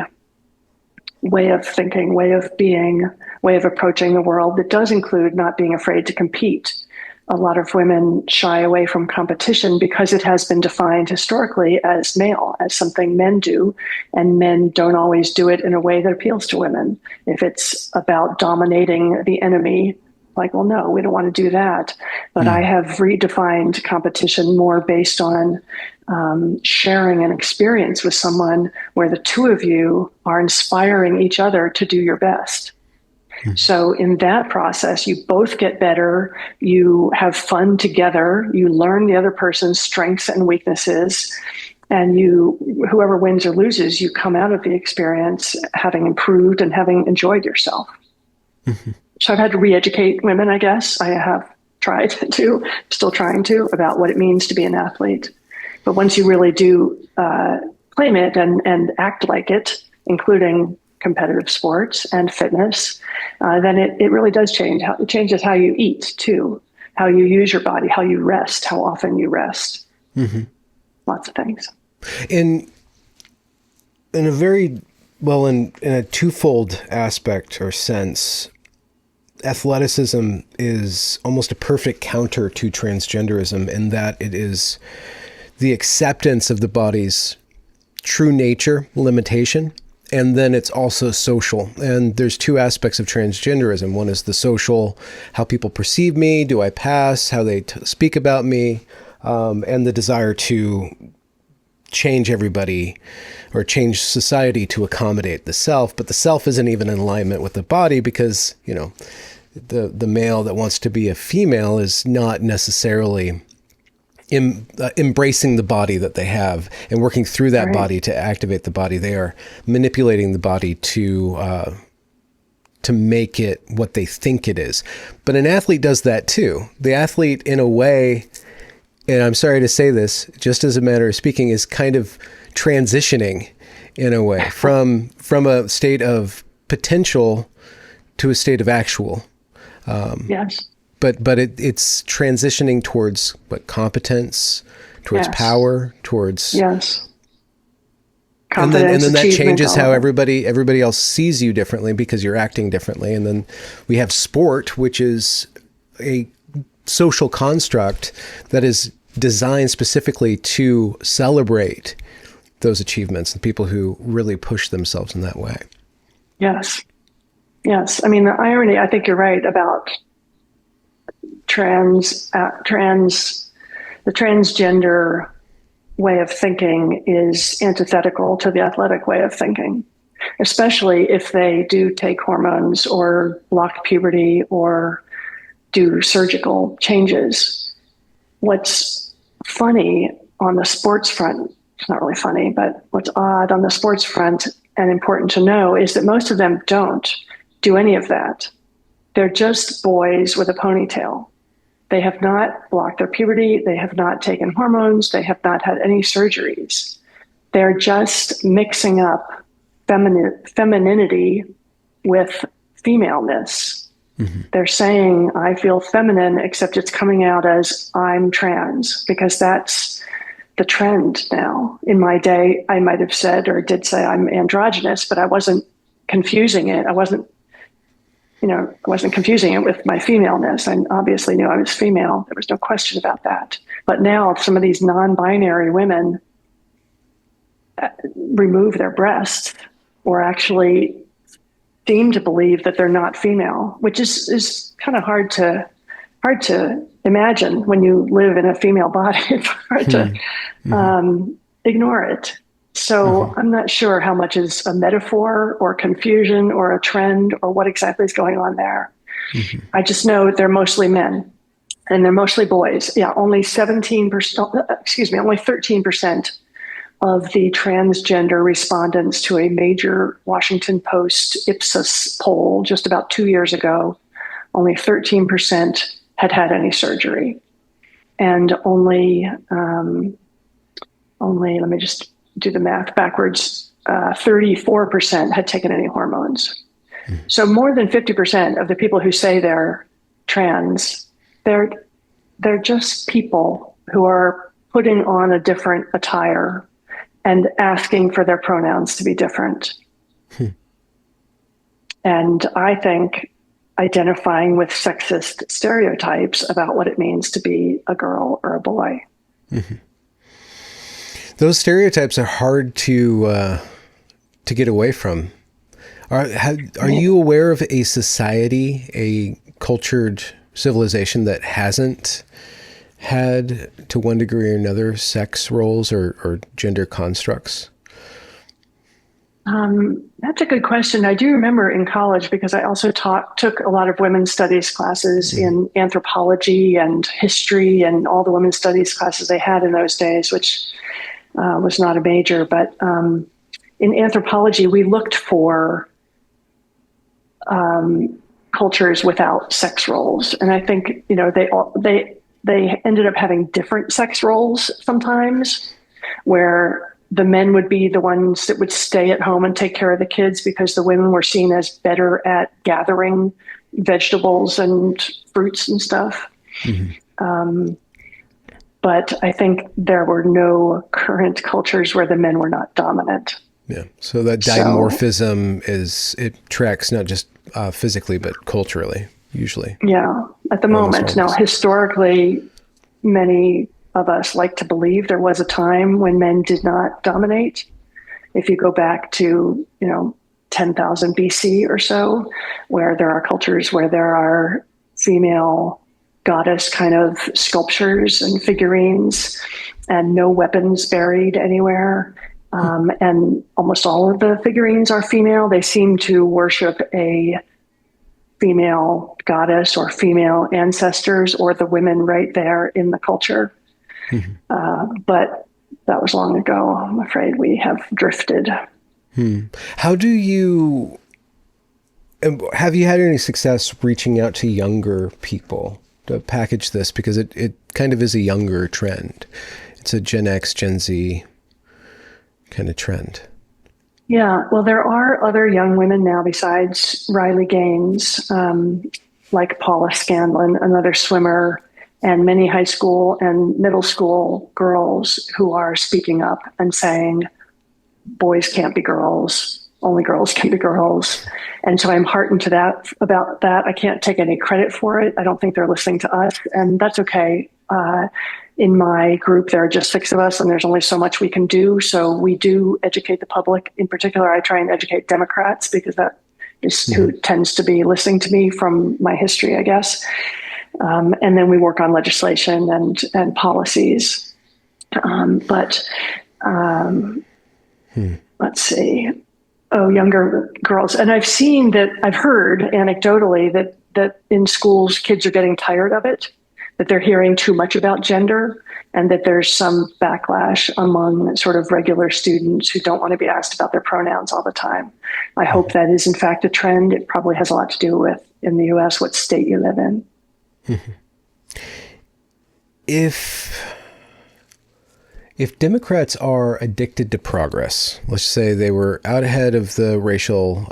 [SPEAKER 2] way of thinking, way of being, way of approaching the world that does include not being afraid to compete. A lot of women shy away from competition because it has been defined historically as male, as something men do, and men don't always do it in a way that appeals to women. If it's about dominating the enemy, like, well, no, we don't want to do that. But I have redefined competition more based on sharing an experience with someone where the two of you are inspiring each other to do your best. So in that process, you both get better, you have fun together, you learn the other person's strengths and weaknesses, and whoever wins or loses, you come out of the experience having improved and having enjoyed yourself. Mm-hmm. So I've had to re-educate women, I guess. I have tried to, still trying to, about what it means to be an athlete. But once you really do claim it and act like it, including competitive sports and fitness, then it really does change. It changes how you eat too, how you use your body, how you rest, how often you rest. Mm-hmm. Lots of things.
[SPEAKER 1] In a very Well, in a twofold aspect or sense, athleticism is almost a perfect counter to transgenderism in that it is the acceptance of the body's true nature, limitation, and then it's also social. And there's two aspects of transgenderism. One is the social, how people perceive me, do I pass, how they speak about me, and the desire to change everybody or change society to accommodate the self. But the self isn't even in alignment with the body because, you know, the male that wants to be a female is not necessarily embracing the body that they have and working through that body to activate the body. They are manipulating the body to make it what they think it is. But an athlete does that too. The athlete, in a way, and I'm sorry to say this, just as a matter of speaking, is kind of transitioning in a way from a state of potential to a state of actual.
[SPEAKER 2] Yes.
[SPEAKER 1] But it's transitioning towards what, competence, towards power, towards
[SPEAKER 2] confidence,
[SPEAKER 1] and then that changes how everybody else sees you differently because you're acting differently. And then we have sport, which is a social construct that is designed specifically to celebrate those achievements and people who really push themselves in that way.
[SPEAKER 2] Yes. I mean, the irony, I think you're right about the transgender way of thinking is antithetical to the athletic way of thinking, especially if they do take hormones or block puberty or do surgical changes. What's funny on the sports front, it's not really funny, but what's odd on the sports front and important to know is that most of them don't do any of that. They're just boys with a ponytail. They have not blocked their puberty. They have not taken hormones. They have not had any surgeries. They're just mixing up femininity with femaleness. Mm-hmm. They're saying, I feel feminine, except it's coming out as I'm trans, because that's the trend now. In my day, I might have said or did say I'm androgynous, but I wasn't confusing it. I wasn't confusing it with my femaleness. I obviously knew I was female. There was no question about that. But now some of these non-binary women remove their breasts or actually seem to believe that they're not female, which is kind of hard to imagine when you live in a female body. It's hard to ignore it. So I'm not sure how much is a metaphor or confusion or a trend or what exactly is going on there. Mm-hmm. I just know they're mostly men and they're mostly boys. Yeah, only 13% of the transgender respondents to a major Washington Post Ipsos poll just about 2 years ago, only 13% had had any surgery. And only, let me just do the math backwards, 34% had taken any hormones. Mm. So more than 50% of the people who say they're trans, they're just people who are putting on a different attire and asking for their pronouns to be different. And I think identifying with sexist stereotypes about what it means to be a girl or a boy. Mm-hmm.
[SPEAKER 1] Those stereotypes are hard to get away from. Are you aware of a society, a cultured civilization that hasn't had, to one degree or another, sex roles or gender constructs?
[SPEAKER 2] That's a good question. I do remember in college, because I also took a lot of women's studies classes in anthropology and history and all the women's studies classes they had in those days, which was not a major. But in anthropology, we looked for cultures without sex roles. And I think, they ended up having different sex roles sometimes, where the men would be the ones that would stay at home and take care of the kids because the women were seen as better at gathering vegetables and fruits and stuff. Mm-hmm. But I think there were no current cultures where the men were not dominant.
[SPEAKER 1] Yeah. So that
[SPEAKER 2] So,
[SPEAKER 1] dimorphism it tracks not just physically, but culturally, usually.
[SPEAKER 2] yeah, at the
[SPEAKER 1] Almost
[SPEAKER 2] moment. Now,
[SPEAKER 1] always.
[SPEAKER 2] historically, many of us like to believe there was a time when men did not dominate. If you go back to, 10,000 BC or so, where there are cultures where there are female goddess kind of sculptures and figurines and no weapons buried anywhere. And almost all of the figurines are female. They seem to worship a female goddess or female ancestors or the women right there in the culture. But that was long ago. I'm afraid we have drifted.
[SPEAKER 1] How do you have you had any success reaching out to younger people to package this? Because it kind of is a younger trend. It's a Gen X, Gen Z kind of trend.
[SPEAKER 2] Yeah, well, there are other young women now besides Riley Gaines, like Paula Scanlon, another swimmer, and many high school and middle school girls who are speaking up and saying, boys can't be girls, only girls can be girls. And so I'm heartened to that about that. I can't take any credit for it. I don't think they're listening to us, and that's okay. In my group, there are just 6 of us, and there's only so much we can do. So we do educate the public. In particular, I try and educate Democrats because that is who tends to be listening to me from my history, I guess. And then we work on legislation and policies. Let's see. Oh, younger girls. And I've heard anecdotally that in schools, kids are getting tired of it, that they're hearing too much about gender, and that there's some backlash among sort of regular students who don't want to be asked about their pronouns all the time. I hope that is in fact a trend. It probably has a lot to do with, in the US, what state you live in.
[SPEAKER 1] If Democrats are addicted to progress, let's say they were out ahead of the racial,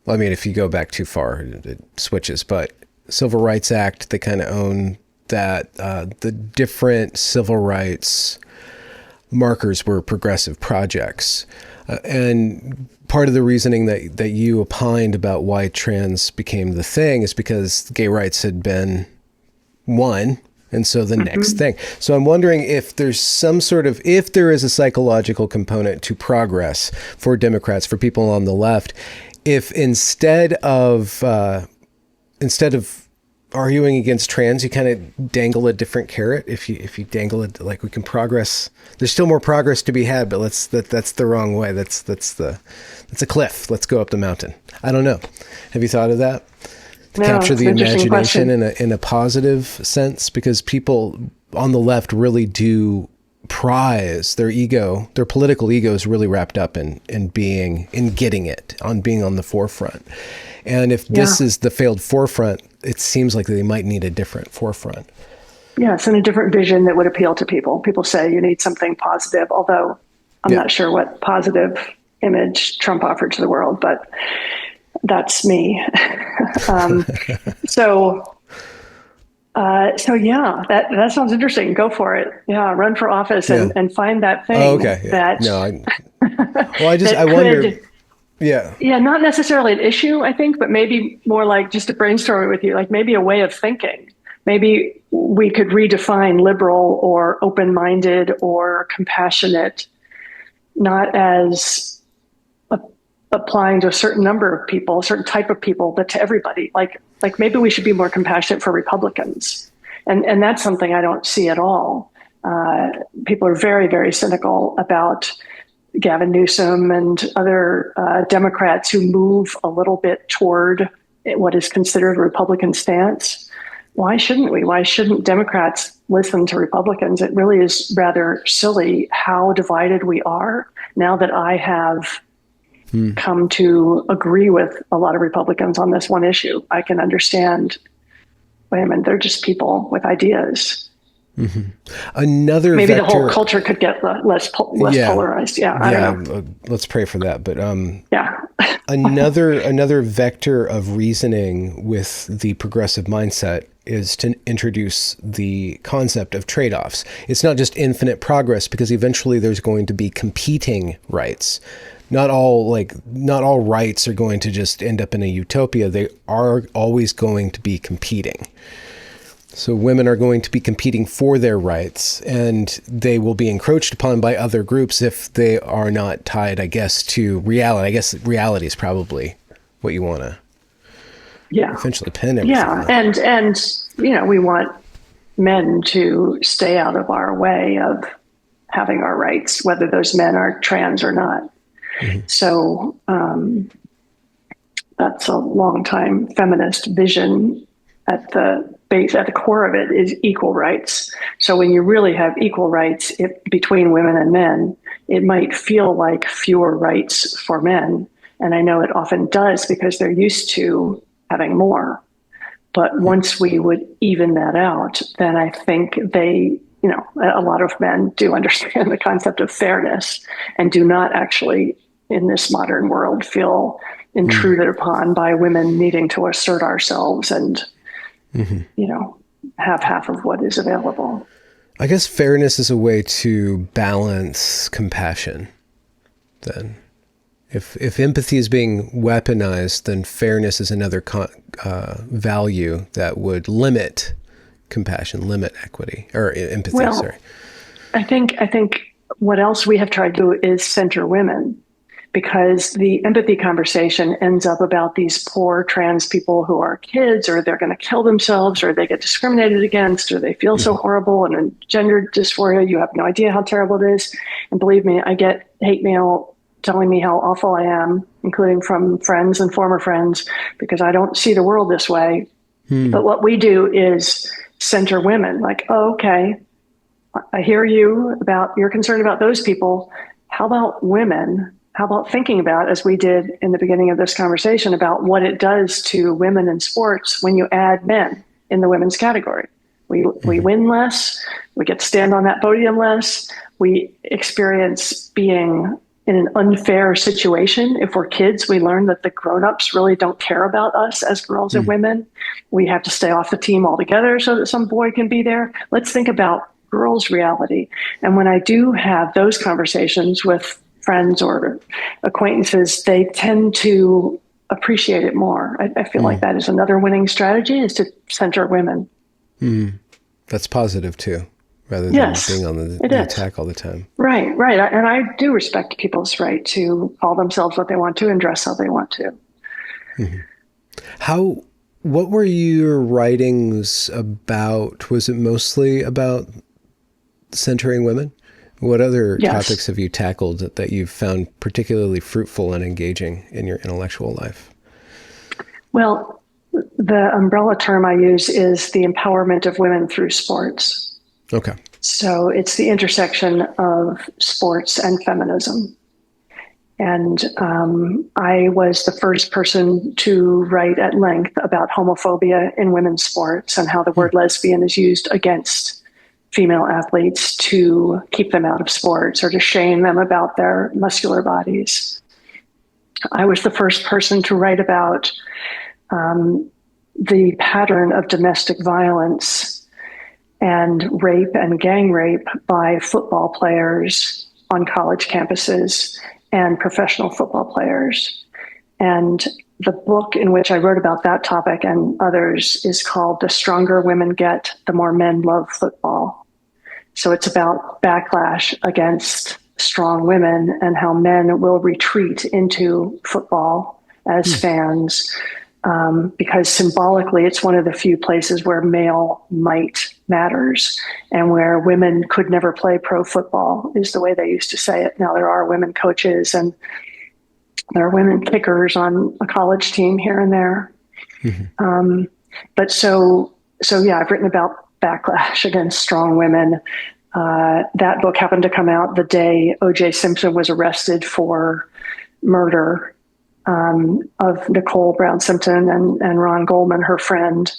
[SPEAKER 1] if you go back too far, it switches, but Civil Rights Act, they kind of own that the different civil rights markers were progressive projects. And part of the reasoning that you opined about why trans became the thing is because gay rights had been won. And so the next thing. So I'm wondering if there's if there is a psychological component to progress for Democrats, for people on the left, if instead of arguing against trans, you kind of dangle a different carrot. If you dangle it, like, we can progress, there's still more progress to be had, but that's the wrong way. That's a cliff. Let's go up the mountain. I don't know. Have you thought of that? To capture the imagination in a positive sense, because people on the left really do prize their ego, their political ego is really wrapped up in being on the forefront. And if this is the failed forefront, it seems like they might need a different forefront.
[SPEAKER 2] Yes, and a different vision that would appeal to people. People say you need something positive, although I'm not sure what positive image Trump offered to the world, but that's me. So yeah, that sounds interesting. Go for it. Yeah, run for office and find that thing.
[SPEAKER 1] Oh, okay. Yeah. I wonder. Yeah.
[SPEAKER 2] Yeah, not necessarily an issue, I think, but maybe more like just a brainstorming with you, like maybe a way of thinking. Maybe we could redefine liberal or open-minded or compassionate, not as applying to a certain number of people, a certain type of people, but to everybody. Like maybe we should be more compassionate for Republicans. And that's something I don't see at all. People are very, very cynical about Gavin Newsom and other Democrats who move a little bit toward what is considered a Republican stance. Why shouldn't we? Why shouldn't Democrats listen to Republicans? It really is rather silly how divided we are now that I have come to agree with a lot of Republicans on this one issue. I can understand, wait a minute, they're just people with ideas. Maybe the whole culture could get less polarized. Yeah, I don't know.
[SPEAKER 1] Let's pray for that. But another vector of reasoning with the progressive mindset is to introduce the concept of trade-offs. It's not just infinite progress, because eventually there's going to be competing rights. Not all rights are going to just end up in a utopia. They are always going to be competing. So women are going to be competing for their rights, and they will be encroached upon by other groups if they are not tied, I guess, to reality. I guess reality is probably what you want to essentially pin everything on.
[SPEAKER 2] And we want men to stay out of our way of having our rights, whether those men are trans or not. Mm-hmm. So that's a long-time feminist vision. At the base, at the core of it, is equal rights. So when you really have equal rights between women and men, it might feel like fewer rights for men. And I know it often does, because they're used to having more. But once we would even that out, then I think a lot of men do understand the concept of fairness and do not actually, in this modern world, feel intruded upon by women needing to assert ourselves and have half of what is available.
[SPEAKER 1] I guess fairness is a way to balance compassion, then. If empathy is being weaponized, then fairness is another value that would limit compassion, limit equity, or empathy, sorry.
[SPEAKER 2] I think what else we have tried to do is center women, because the empathy conversation ends up about these poor trans people who are kids, or they're going to kill themselves, or they get discriminated against, or they feel so horrible, and in gender dysphoria, you have no idea how terrible it is. And believe me, I get hate mail telling me how awful I am, including from friends and former friends, because I don't see the world this way. But what we do is center women, like, oh, okay, I hear you about, you're concerned about those people. How about women? How about thinking about, as we did in the beginning of this conversation, about what it does to women in sports when you add men in the women's category? We win less, we get to stand on that podium less, we experience being in an unfair situation. If we're kids, we learn that the grown-ups really don't care about us as girls and women. We have to stay off the team altogether so that some boy can be there. Let's think about girls' reality. And when I do have those conversations with friends or acquaintances, they tend to appreciate it more. I feel like that is another winning strategy, is to center women.
[SPEAKER 1] That's positive too, rather than being on the attack all the time. Right.
[SPEAKER 2] And I do respect people's right to call themselves what they want to and dress how they want to.
[SPEAKER 1] What were your writings about? Was it mostly about centering women? What other topics have you tackled that you've found particularly fruitful and engaging in your intellectual life?
[SPEAKER 2] Well, the umbrella term I use is the empowerment of women through sports.
[SPEAKER 1] Okay.
[SPEAKER 2] So it's the intersection of sports and feminism. And I was the first person to write at length about homophobia in women's sports and how the word lesbian is used against female athletes to keep them out of sports or to shame them about their muscular bodies. I was the first person to write about the pattern of domestic violence and rape and gang rape by football players on college campuses and professional football players. And the book in which I wrote about that topic and others is called The Stronger Women Get, the More Men Love Football. So it's about backlash against strong women and how men will retreat into football as fans, because symbolically it's one of the few places where male might matters and where women could never play pro football, is the way they used to say it. Now there are women coaches and there are women kickers on a college team here and there. But so yeah, I've written about backlash against strong women. That book happened to come out the day O.J. Simpson was arrested for murder of Nicole Brown Simpson and Ron Goldman, her friend.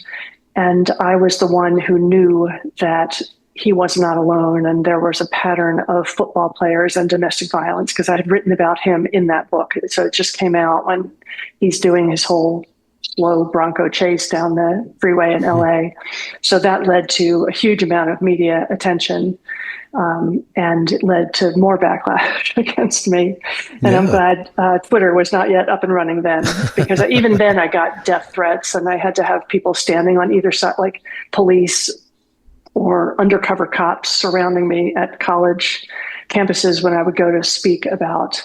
[SPEAKER 2] And I was the one who knew that he was not alone. And there was a pattern of football players and domestic violence because I had written about him in that book. So it just came out when he's doing his whole slow Bronco chase down the freeway in LA. So that led to a huge amount of media attention. And it led to more backlash against me. And I'm glad Twitter was not yet up and running then, because even then I got death threats, and I had to have people standing on either side, like police or undercover cops surrounding me at college campuses when I would go to speak about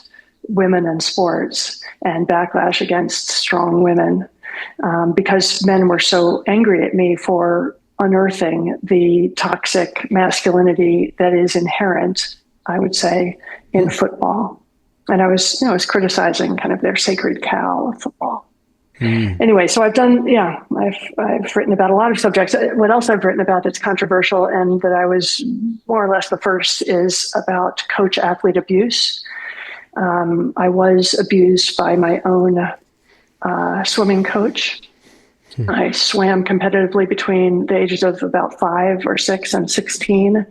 [SPEAKER 2] women and sports and backlash against strong women, because men were so angry at me for unearthing the toxic masculinity that is inherent, I would say, in football. And I was criticizing kind of their sacred cow of football. Anyway, so I've written about a lot of subjects. What else I've written about that's controversial and that I was more or less the first is about coach-athlete abuse. I was abused by my own swimming coach. I swam competitively between the ages of about 5 or 6 and 16.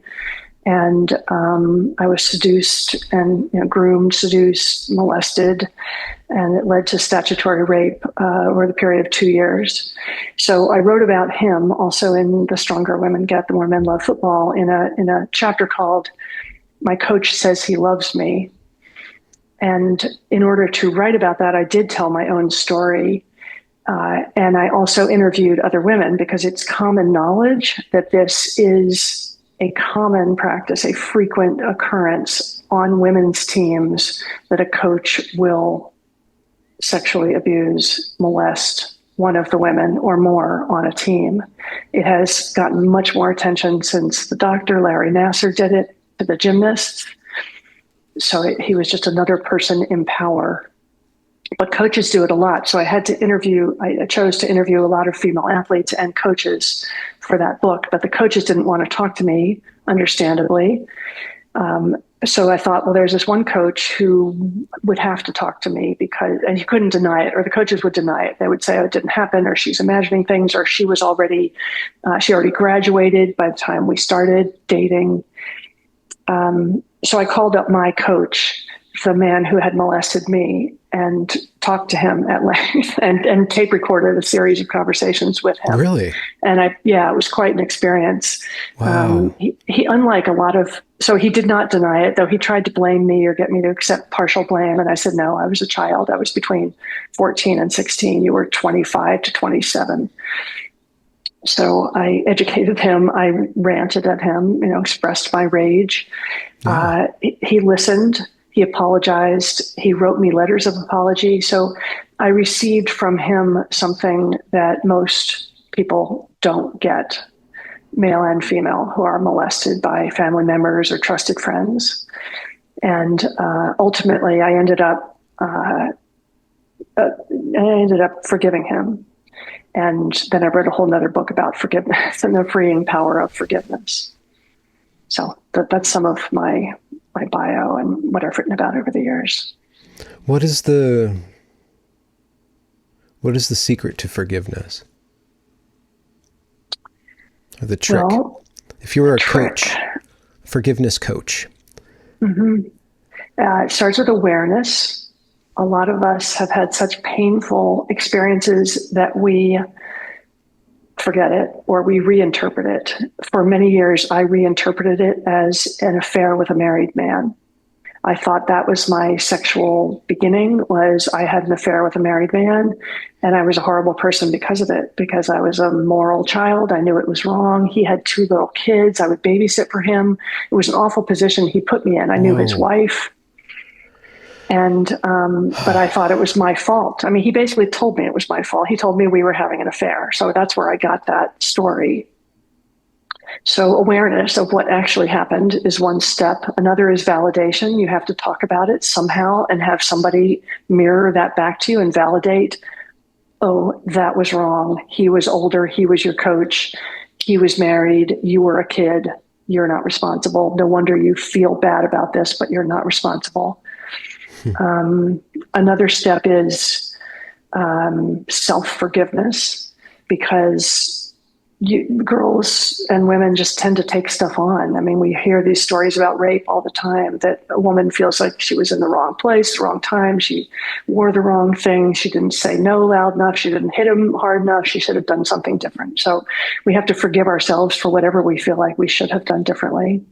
[SPEAKER 2] And I was seduced and groomed, seduced, molested, and it led to statutory rape over the period of 2 years. So I wrote about him also in The Stronger Women Get, The More Men Love Football, in a chapter called My Coach Says He Loves Me. And in order to write about that, I did tell my own story. And I also interviewed other women, because it's common knowledge that this is a common practice, a frequent occurrence on women's teams, that a coach will sexually abuse, molest one of the women or more on a team. It has gotten much more attention since the doctor, Larry Nassar, did it to the gymnasts. So he was just another person in power. But coaches do it a lot. So I chose to interview a lot of female athletes and coaches for that book, but the coaches didn't want to talk to me, understandably. So I thought, well, there's this one coach who would have to talk to me, and he couldn't deny it, or the coaches would deny it. They would say, oh, it didn't happen, or she's imagining things, or she already graduated by the time we started dating. So I called up my coach, the man who had molested me, and talked to him at length and tape recorded a series of conversations with him.
[SPEAKER 1] Really?
[SPEAKER 2] And it was quite an experience.
[SPEAKER 1] Wow.
[SPEAKER 2] He unlike a lot of, so he did not deny it, though he tried to blame me or get me to accept partial blame. And I said, no, I was a child. I was between 14 and 16. You were 25 to 27. So I educated him. I ranted at him, expressed my rage. Yeah. He listened. He apologized. He wrote me letters of apology. So I received from him something that most people don't get, male and female, who are molested by family members or trusted friends. And ultimately, I ended up forgiving him. And then I wrote a whole nother book about forgiveness and the freeing power of forgiveness. So that's some of my bio and what I've written about over the years.
[SPEAKER 1] What is the secret to forgiveness? Or the trick? Well, if you were a forgiveness coach.
[SPEAKER 2] Mm-hmm. It starts with awareness. A lot of us have had such painful experiences that we forget it or we reinterpret it. For many years, I reinterpreted it as an affair with a married man. I thought that was my sexual beginning, was I had an affair with a married man, and I was a horrible person because of it, because I was a moral child. I knew it was wrong. He had 2 little kids. I would babysit for him. It was an awful position he put me in. I knew his wife. And, but I thought it was my fault. I mean, he basically told me it was my fault. He told me we were having an affair. So that's where I got that story. So awareness of what actually happened is one step. Another is validation. You have to talk about it somehow and have somebody mirror that back to you and validate, oh, that was wrong. He was older. He was your coach. He was married. You were a kid. You're not responsible. No wonder you feel bad about this, but you're not responsible. Another step is self-forgiveness, because girls and women just tend to take stuff on. I mean, we hear these stories about rape all the time, that a woman feels like she was in the wrong place, the wrong time. She wore the wrong thing. She didn't say no loud enough. She didn't hit him hard enough. She should have done something different. So we have to forgive ourselves for whatever we feel like we should have done differently.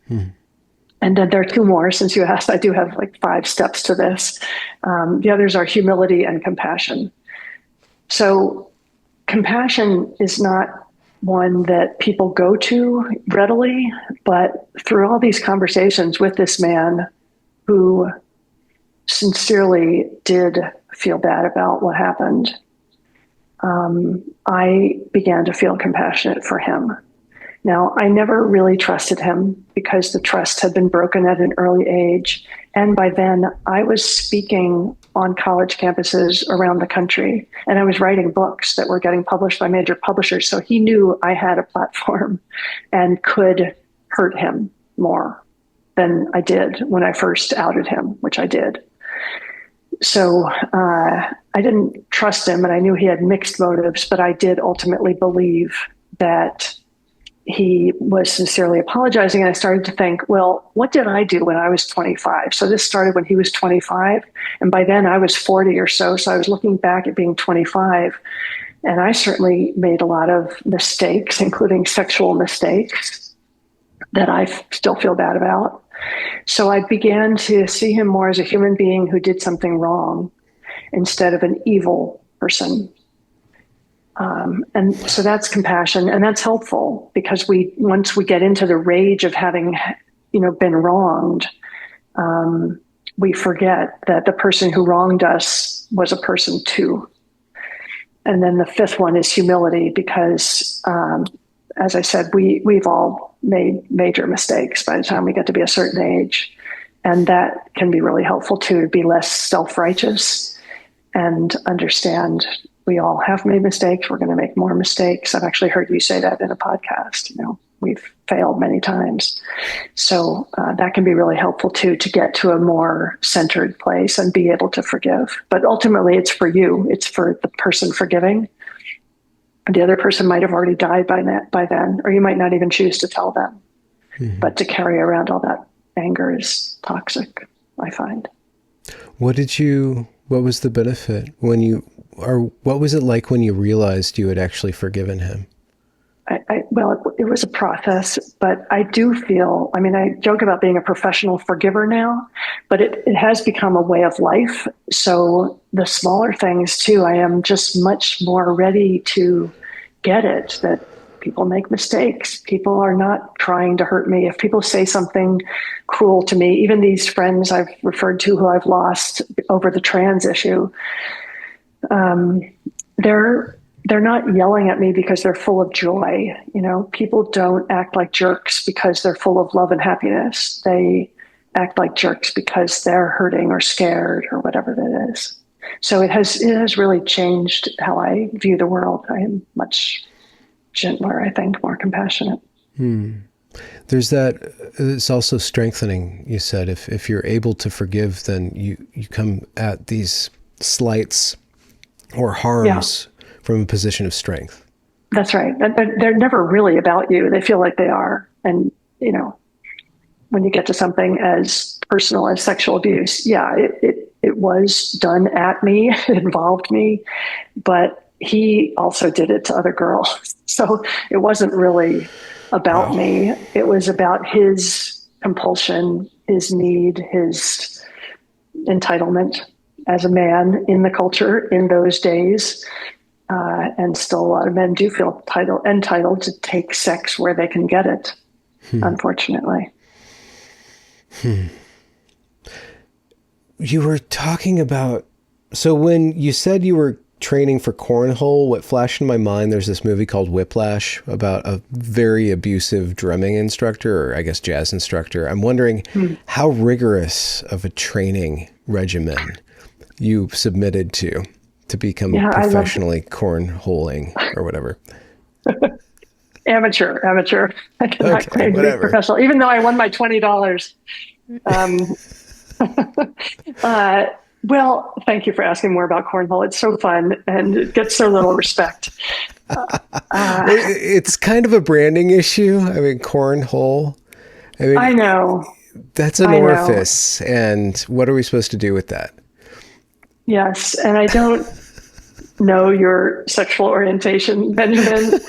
[SPEAKER 2] And then there are two more, since you asked. I do have like 5 steps to this. The others are humility and compassion. So compassion is not one that people go to readily, but through all these conversations with this man who sincerely did feel bad about what happened, I began to feel compassionate for him. Now, I never really trusted him because the trust had been broken at an early age. And by then, I was speaking on college campuses around the country, and I was writing books that were getting published by major publishers. So he knew I had a platform and could hurt him more than I did when I first outed him, which I did. So I didn't trust him, and I knew he had mixed motives, but I did ultimately believe that he was sincerely apologizing. And I started to think, well, what did I do when I was 25? So this started when he was 25. And by then I was 40 or so. So I was looking back at being 25. And I certainly made a lot of mistakes, including sexual mistakes that I still feel bad about. So I began to see him more as a human being who did something wrong instead of an evil person. And so that's compassion, and that's helpful because once we get into the rage of having, been wronged, we forget that the person who wronged us was a person too. And then the 5th one is humility because, as I said, we've all made major mistakes by the time we get to be a certain age. And that can be really helpful too, to be less self-righteous and understand we all have made mistakes. We're going to make more mistakes. I've actually heard you say that in a podcast. We've failed many times. So that can be really helpful too, to get to a more centered place and be able to forgive. But ultimately it's for you. It's for the person forgiving. The other person might have already died by then, or you might not even choose to tell them. But to carry around all that anger is toxic, I find.
[SPEAKER 1] What was the benefit what was it like when you realized you had actually forgiven him?
[SPEAKER 2] Well, it was a process, but I do feel, I joke about being a professional forgiver now, but it has become a way of life. So the smaller things too, I am just much more ready to get it, that people make mistakes. People are not trying to hurt me. If people say something cruel to me, even these friends I've referred to who I've lost over the trans issue, they're not yelling at me because they're full of joy. People don't act like jerks because they're full of love and happiness. They act like jerks because they're hurting or scared or whatever that is. So it has really changed how I view the world. I am much gentler, I think, more compassionate.
[SPEAKER 1] There's it's also strengthening, you said. If you're able to forgive, then you come at these slights or harms from a position of strength.
[SPEAKER 2] That's right. They're never really about you. They feel like they are. And, when you get to something as personal as sexual abuse, it was done at me, it involved me, but he also did it to other girls. So it wasn't really about me. It was about his compulsion, his need, his entitlement as a man in the culture in those days. And still a lot of men do feel entitled to take sex where they can get it, unfortunately.
[SPEAKER 1] You were talking about, so when you said you were training for cornhole, what flashed in my mind, there's this movie called Whiplash about a very abusive drumming instructor, or I guess jazz instructor. I'm wondering how rigorous of a training regimen you submitted to become professionally cornholing or whatever.
[SPEAKER 2] Amateur. I cannot claim to be professional, even though I won my $20. Well, thank you for asking more about cornhole. It's so fun and it gets so little respect. Uh,
[SPEAKER 1] It's kind of a branding issue. I mean, cornhole. I mean,
[SPEAKER 2] I know.
[SPEAKER 1] that's
[SPEAKER 2] I know.
[SPEAKER 1] amorphous. And what are we supposed to do with that?
[SPEAKER 2] Yes. And I don't know your sexual orientation, Benjamin.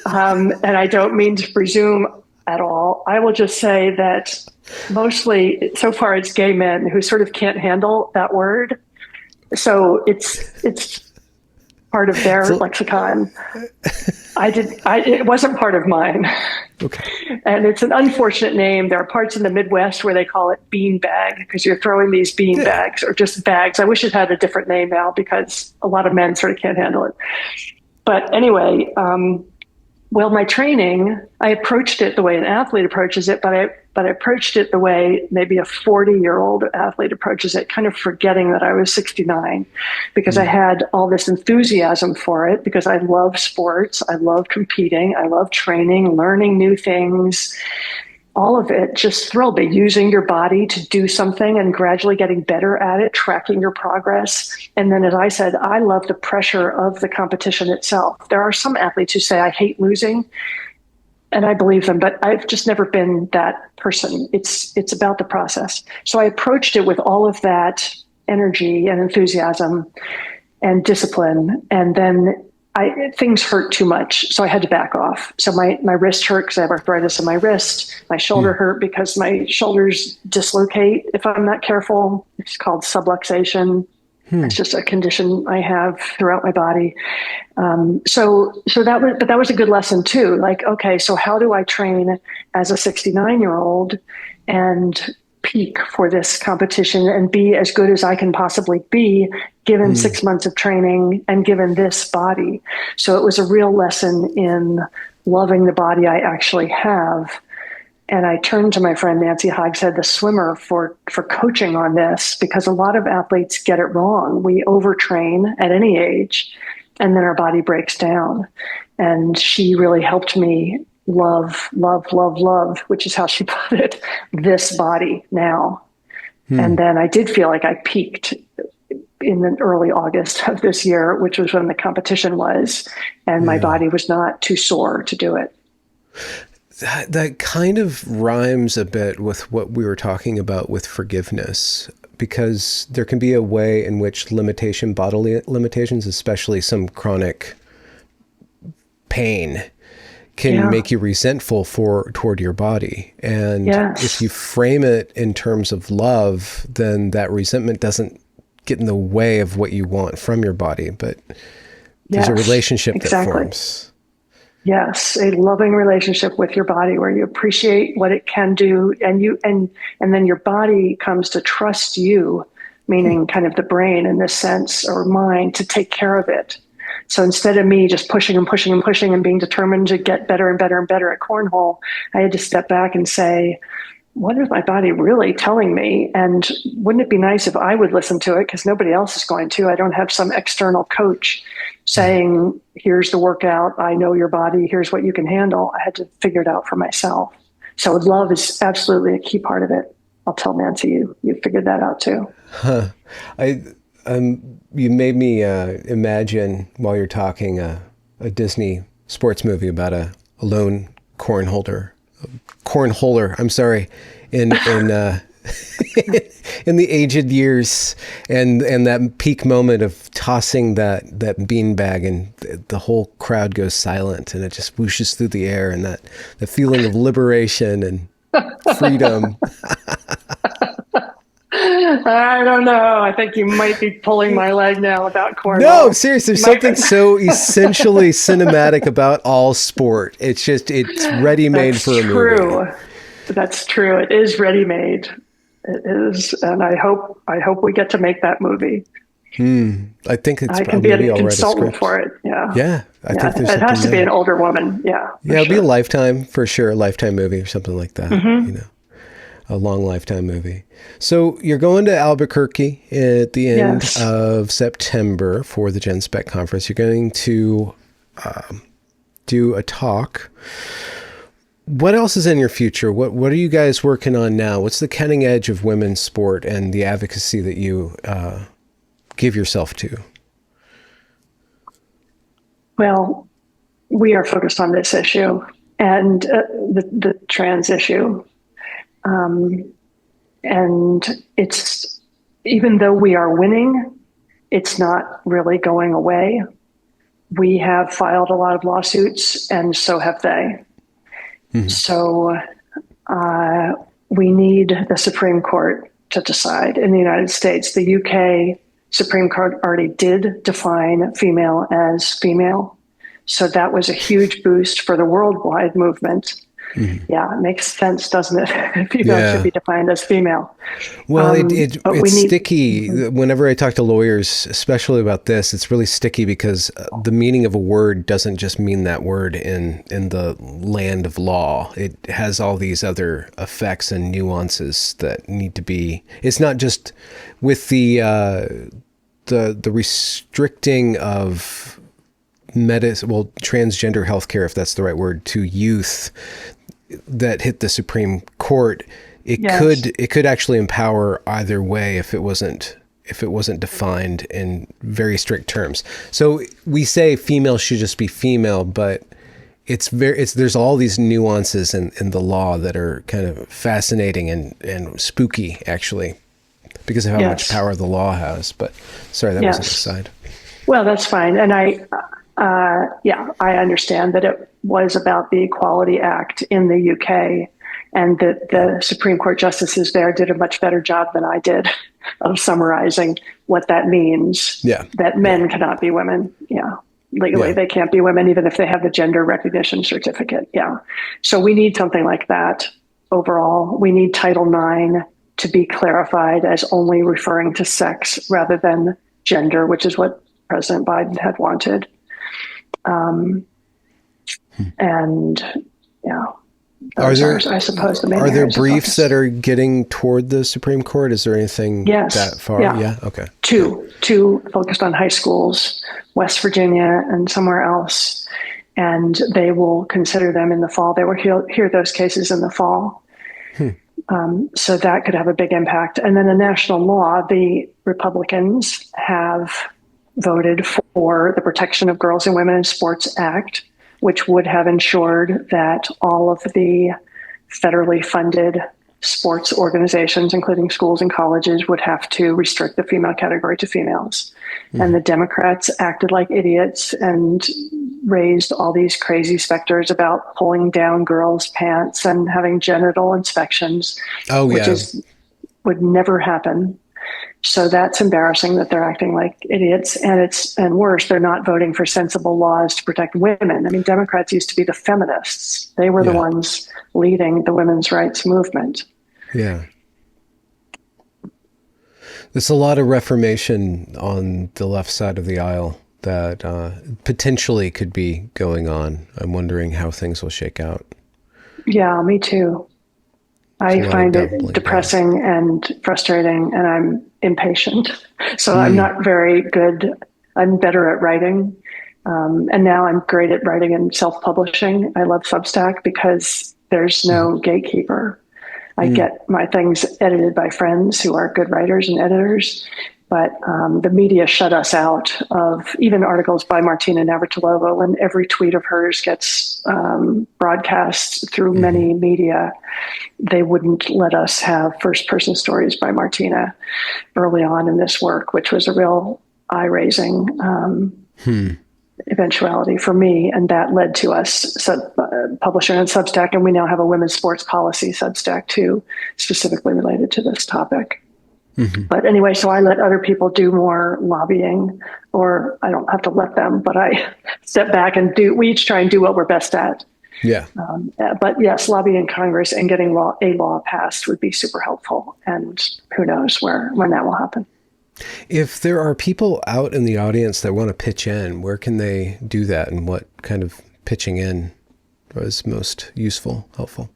[SPEAKER 2] And I don't mean to presume at all. I will just say that mostly so far it's gay men who sort of can't handle that word. So it's part of their
[SPEAKER 1] So,
[SPEAKER 2] lexicon. It wasn't part of mine.
[SPEAKER 1] okay.
[SPEAKER 2] And it's an unfortunate name. There are parts in the Midwest where they call it bean bag because you're throwing these bean
[SPEAKER 1] Yeah.
[SPEAKER 2] bags or just bags. I wish it had a different name now because a lot of men sort of can't handle it. But anyway, well, my training, I approached it the way an athlete approaches it, but I approached it the way maybe a 40-year-old athlete approaches it, kind of forgetting that I was 69 because I
[SPEAKER 1] Mm.
[SPEAKER 2] had all this enthusiasm for it because I love sports, I love competing, I love training, learning new things. All of it just thrilled me, using your body to do something and gradually getting better at it, tracking your progress. And then, as I said, I love the pressure of the competition itself. There are some athletes who say, I hate losing, and I believe them, but I've just never been that person. It's about the process. So I approached it with all of that energy and enthusiasm and discipline. And then things hurt too much. So I had to back off. So my wrist hurt because I have arthritis in my wrist. My shoulder hurt because my shoulders dislocate if I'm not careful. It's called subluxation.
[SPEAKER 1] Hmm.
[SPEAKER 2] It's just a condition I have throughout my body. But that was a good lesson too. Like, okay, so how do I train as a 69-year-old and peak for this competition and be as good as I can possibly be given
[SPEAKER 1] Hmm.
[SPEAKER 2] 6 months of training and given this body? So it was a real lesson in loving the body I actually have. And I turned to my friend Nancy Hogshead, the swimmer, for coaching on this because a lot of athletes get it wrong. We overtrain at any age, and then our body breaks down. And she really helped me love, love, love, love, which is how she put it, this body now.
[SPEAKER 1] Hmm.
[SPEAKER 2] And then I did feel like I peaked in the early August of this year, which was when the competition was, and my
[SPEAKER 1] Yeah.
[SPEAKER 2] body was not too sore to do it.
[SPEAKER 1] That kind of rhymes a bit with what we were talking about with forgiveness, because there can be a way in which bodily limitations, especially some chronic pain, can
[SPEAKER 2] Yeah.
[SPEAKER 1] make you resentful toward your body. And if
[SPEAKER 2] Yes.
[SPEAKER 1] you frame it in terms of love, then that resentment doesn't get in the way of what you want from your body, but there's a
[SPEAKER 2] Yes.
[SPEAKER 1] relationship that
[SPEAKER 2] Exactly.
[SPEAKER 1] forms.
[SPEAKER 2] Yes, a loving relationship with your body where you appreciate what it can do and then your body comes to trust you, meaning kind of the brain in this sense or mind to take care of it. So instead of me just pushing and pushing and pushing and being determined to get better and better and better at cornhole, I had to step back and say, what is my body really telling me? And wouldn't it be nice if I would listen to it? Because nobody else is going to. I don't have some external coach saying, here's the workout. I know your body. Here's what you can handle. I had to figure it out for myself. So love is absolutely a key part of it. I'll tell Nancy you figured that out too.
[SPEAKER 1] Huh. I you made me imagine while you're talking a Disney sports movie about a lone cornholer. I'm sorry, in in the aged years, and that peak moment of tossing that beanbag, and the whole crowd goes silent, and it just whooshes through the air, and that the feeling of liberation and freedom.
[SPEAKER 2] I don't know. I think you might be pulling my leg now about
[SPEAKER 1] No,
[SPEAKER 2] cornhole.
[SPEAKER 1] seriously, there's
[SPEAKER 2] Might
[SPEAKER 1] something
[SPEAKER 2] be.
[SPEAKER 1] so essentially cinematic about all sport. It's ready-made
[SPEAKER 2] That's
[SPEAKER 1] for a movie.
[SPEAKER 2] true. That's true. It is ready made. It is, and I hope we get to make that movie.
[SPEAKER 1] I think it's
[SPEAKER 2] I can be
[SPEAKER 1] maybe
[SPEAKER 2] a
[SPEAKER 1] I'll write a
[SPEAKER 2] consultant
[SPEAKER 1] script.
[SPEAKER 2] for it. Yeah,
[SPEAKER 1] Yeah, I
[SPEAKER 2] yeah.
[SPEAKER 1] think there's
[SPEAKER 2] It has
[SPEAKER 1] something
[SPEAKER 2] to be an
[SPEAKER 1] there.
[SPEAKER 2] older woman. Yeah, for
[SPEAKER 1] Yeah, it'll be a
[SPEAKER 2] sure.
[SPEAKER 1] Lifetime for sure, a Lifetime movie or something like that. You
[SPEAKER 2] Hmm.
[SPEAKER 1] know, a long Lifetime movie. So you're going to Albuquerque at the end
[SPEAKER 2] Yes.
[SPEAKER 1] of September for the Gen Spec conference. You're going to do a talk. What else is in your future? What are you guys working on now? What's the cutting edge of women's sport and the advocacy that you give yourself to?
[SPEAKER 2] Well, we are focused on this issue and the trans issue. And it's, even though we are winning, it's not really going away. We have filed a lot of lawsuits, and so have they. Mm-hmm. So we need the Supreme Court to decide. In the United States, the UK Supreme Court already did define female as female. So that was a huge boost for the worldwide movement. Mm-hmm. Yeah, it makes sense, doesn't it? Female should be defined as female.
[SPEAKER 1] Well, it's sticky. Whenever I talk to lawyers, especially about this, it's really sticky because the meaning of a word doesn't just mean that word in the land of law. It has all these other effects and nuances that need to be. It's not just with the restricting of transgender healthcare, if that's the right word, to youth that hit the Supreme Court. It could actually empower either way if it wasn't defined in very strict terms. So we say female should just be female, but there's all these nuances in the law that are kind of fascinating and spooky, actually, because of how much power the law has. But sorry, that was an aside.
[SPEAKER 2] Well, that's fine. And I understand that it was about the Equality Act in the UK, and that the Supreme Court justices there did a much better job than I did of summarizing what that means. Yeah. That men cannot be women. Yeah. Legally, they can't be women, even if they have the gender recognition certificate. Yeah. So we need something like that overall. We need Title IX to be clarified as only referring to sex rather than gender, which is what President Biden had wanted. Are
[SPEAKER 1] there briefs that are getting toward the Supreme Court? Is there anything that far? Yeah. Okay.
[SPEAKER 2] Two focused on high schools, West Virginia and somewhere else, and they will consider them in the fall. They will hear those cases in the fall. So that could have a big impact. And then the national law, the Republicans have voted for the Protection of Girls and Women in Sports Act, which would have ensured that all of the federally funded sports organizations, including schools and colleges, would have to restrict the female category to females. Mm-hmm. And the Democrats acted like idiots and raised all these crazy specters about pulling down girls' pants and having genital inspections, would never happen. So that's embarrassing that they're acting like idiots. And worse, they're not voting for sensible laws to protect women. I mean, Democrats used to be the feminists. They were the ones leading the women's rights movement.
[SPEAKER 1] Yeah. There's a lot of reformation on the left side of the aisle that potentially could be going on. I'm wondering how things will shake out. Yeah,
[SPEAKER 2] me too. I find it depressing and frustrating, and I'm impatient. So I'm not very good. I'm better at writing. And now I'm great at writing and self-publishing. I love Substack because there's no gatekeeper. I get my things edited by friends who are good writers and editors. But the media shut us out of even articles by Martina Navratilova, and every tweet of hers gets broadcast through many media. They wouldn't let us have first-person stories by Martina early on in this work, which was a real eye-raising eventuality for me. And that led to us publishing on Substack, and we now have a women's sports policy Substack too, specifically related to this topic. Mm-hmm. But anyway, so I let other people do more lobbying, or I don't have to let them, but I step back and we each try and do what we're best at.
[SPEAKER 1] Yeah.
[SPEAKER 2] But yes, lobbying Congress and getting a law passed would be super helpful. And who knows when that will happen.
[SPEAKER 1] If there are people out in the audience that want to pitch in, where can they do that, and what kind of pitching in was most useful, helpful?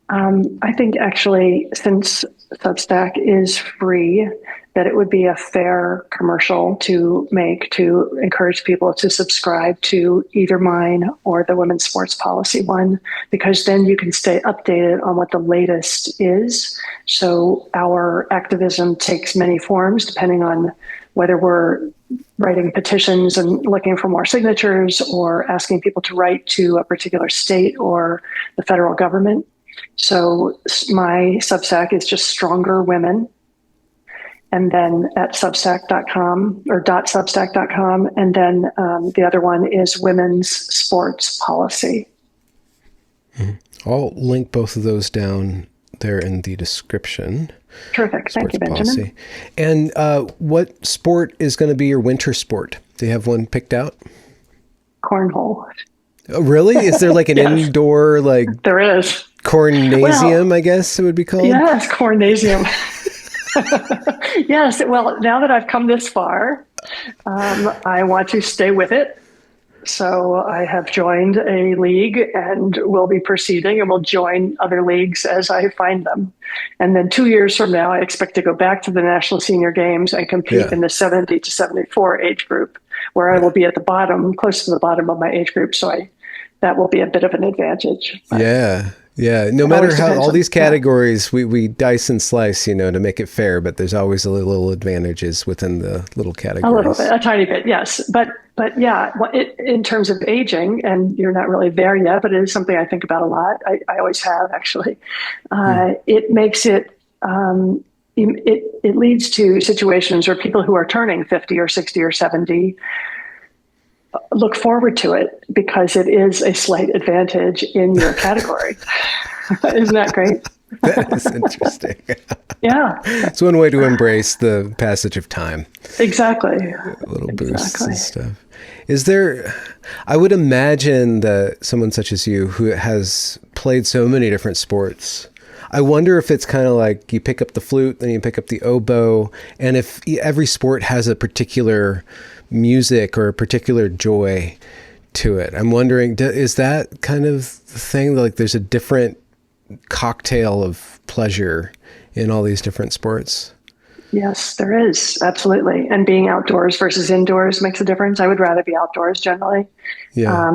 [SPEAKER 2] I think actually, since Substack is free, that it would be a fair commercial to make to encourage people to subscribe to either mine or the women's sports policy one, because then you can stay updated on what the latest is. So our activism takes many forms depending on whether we're writing petitions and looking for more signatures or asking people to write to a particular state or the federal government. So my Substack is just Stronger Women. And then at substack.com or .substack.com. And then the other one is Women's Sports Policy.
[SPEAKER 1] I'll link both of those down there in the description.
[SPEAKER 2] Terrific. Thank you, Benjamin.
[SPEAKER 1] And what sport is going to be your winter sport? Do you have one picked out?
[SPEAKER 2] Cornhole.
[SPEAKER 1] Oh, really? Is there like an indoor, like...
[SPEAKER 2] There is.
[SPEAKER 1] Cornasium, I guess it would be called?
[SPEAKER 2] Yes, cornasium. Yes. Well, now that I've come this far, I want to stay with it. So I have joined a league and will be proceeding and will join other leagues as I find them. And then 2 years from now, I expect to go back to the National Senior Games and compete in the 70 to 74 age group, where I will be at the bottom, close to the bottom of my age group. So that will be a bit of an advantage. But
[SPEAKER 1] yeah. No matter how all these categories, we dice and slice, to make it fair, but there's always a little advantages within the little categories.
[SPEAKER 2] A little bit, a tiny bit, yes. But yeah, in terms of aging, and you're not really there yet, but it is something I think about a lot. I always have, actually. It makes it, it leads to situations where people who are turning 50 or 60 or 70 look forward to it because it is a slight advantage in your category. Isn't that great?
[SPEAKER 1] That is interesting.
[SPEAKER 2] Yeah.
[SPEAKER 1] It's one way to embrace the passage of time.
[SPEAKER 2] Exactly.
[SPEAKER 1] Little boosts and stuff. Is there, I would imagine that someone such as you who has played so many different sports, I wonder if it's kind of like you pick up the flute, then you pick up the oboe, and if every sport has a particular music or a particular joy to it. I'm wondering, is that kind of the thing? Like there's a different cocktail of pleasure in all these different sports?
[SPEAKER 2] Yes, there is. Absolutely. And being outdoors versus indoors makes a difference. I would rather be outdoors generally. Yeah.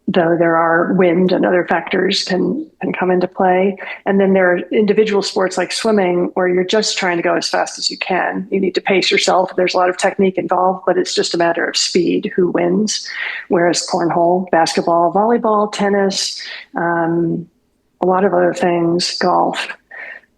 [SPEAKER 2] Though there are wind and other factors can come into play. And then there are individual sports like swimming where you're just trying to go as fast as you can. You need to pace yourself. There's a lot of technique involved, but it's just a matter of speed, who wins. Whereas cornhole, basketball, volleyball, tennis, a lot of other things, golf,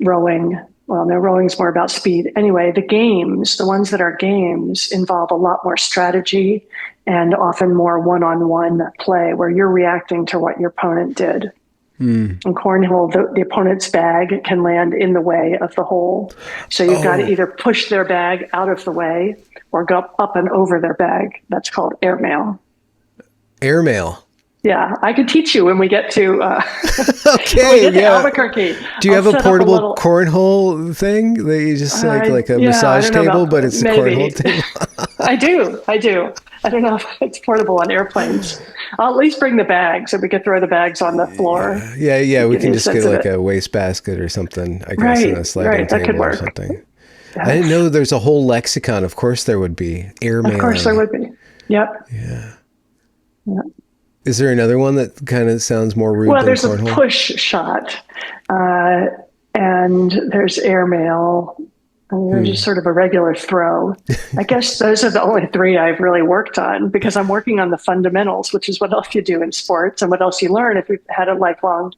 [SPEAKER 2] rowing. Well, no, rowing's more about speed. Anyway, the games, the ones that are games, involve a lot more strategy and often more one-on-one play where you're reacting to what your opponent did. In cornhole, the opponent's bag can land in the way of the hole. So you've got to either push their bag out of the way or go up and over their bag. That's called airmail.
[SPEAKER 1] Airmail.
[SPEAKER 2] Yeah, I could teach you when we get to Albuquerque.
[SPEAKER 1] Do you have a portable cornhole thing that you just like a massage table, but it's a cornhole table?
[SPEAKER 2] I do. I don't know if it's portable on airplanes. I'll at least bring the bag so we could throw the bags on the floor.
[SPEAKER 1] Yeah. We can just get like a wastebasket or something, I guess, in a sliding table or something. Yes. I didn't know there's a whole lexicon. Of course there would be. Airmail.
[SPEAKER 2] Of course there would be. Yep.
[SPEAKER 1] Yeah. Is there another one that kind of sounds more rude?
[SPEAKER 2] Well, there's
[SPEAKER 1] cornhole?
[SPEAKER 2] A push shot, and there's airmail, and there's just sort of a regular throw. I guess those are the only three I've really worked on because I'm working on the fundamentals, which is what else you do in sports and what else you learn if you've had a lifelong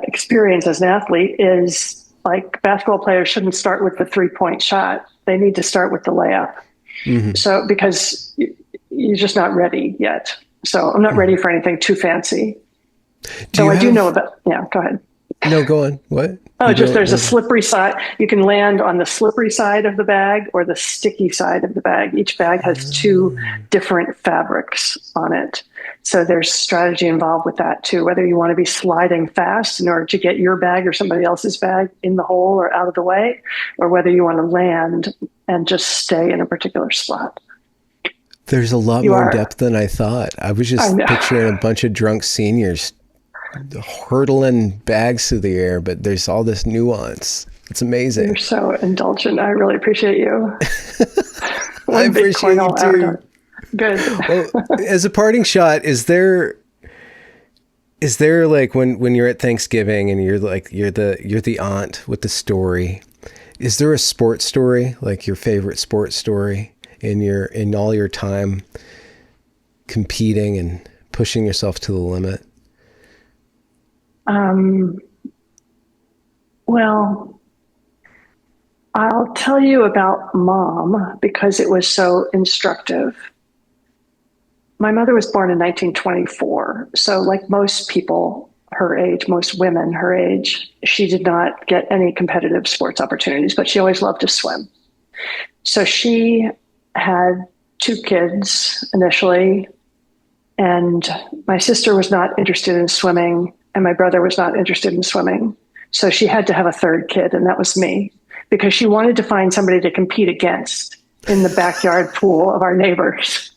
[SPEAKER 2] experience as an athlete is like basketball players shouldn't start with the 3-point shot. They need to start with the layup. So because you're just not ready yet. So I'm not ready for anything too fancy. I do know about, go ahead.
[SPEAKER 1] No, go on. What?
[SPEAKER 2] There's a slippery side. You can land on the slippery side of the bag or the sticky side of the bag. Each bag has two different fabrics on it. So there's strategy involved with that too, whether you want to be sliding fast in order to get your bag or somebody else's bag in the hole or out of the way, or whether you want to land and just stay in a particular spot.
[SPEAKER 1] There's a lot more depth than I thought. I was just picturing a bunch of drunk seniors hurtling bags through the air, but there's all this nuance. It's amazing.
[SPEAKER 2] You're so indulgent. I really appreciate you.
[SPEAKER 1] I appreciate you too.
[SPEAKER 2] Good.
[SPEAKER 1] Well, as a parting shot, is there like when you're at Thanksgiving and you're the aunt with the story, Is there a sports story, like your favorite sports story in all your time competing and pushing yourself to the limit?
[SPEAKER 2] Well, I'll tell you about Mom because it was so instructive. My mother was born in 1924. So like most people her age, most women her age, she did not get any competitive sports opportunities, but she always loved to swim. So she had two kids initially, and my sister was not interested in swimming, and my brother was not interested in swimming. So she had to have a third kid, and that was me, because she wanted to find somebody to compete against in the backyard pool of our neighbors.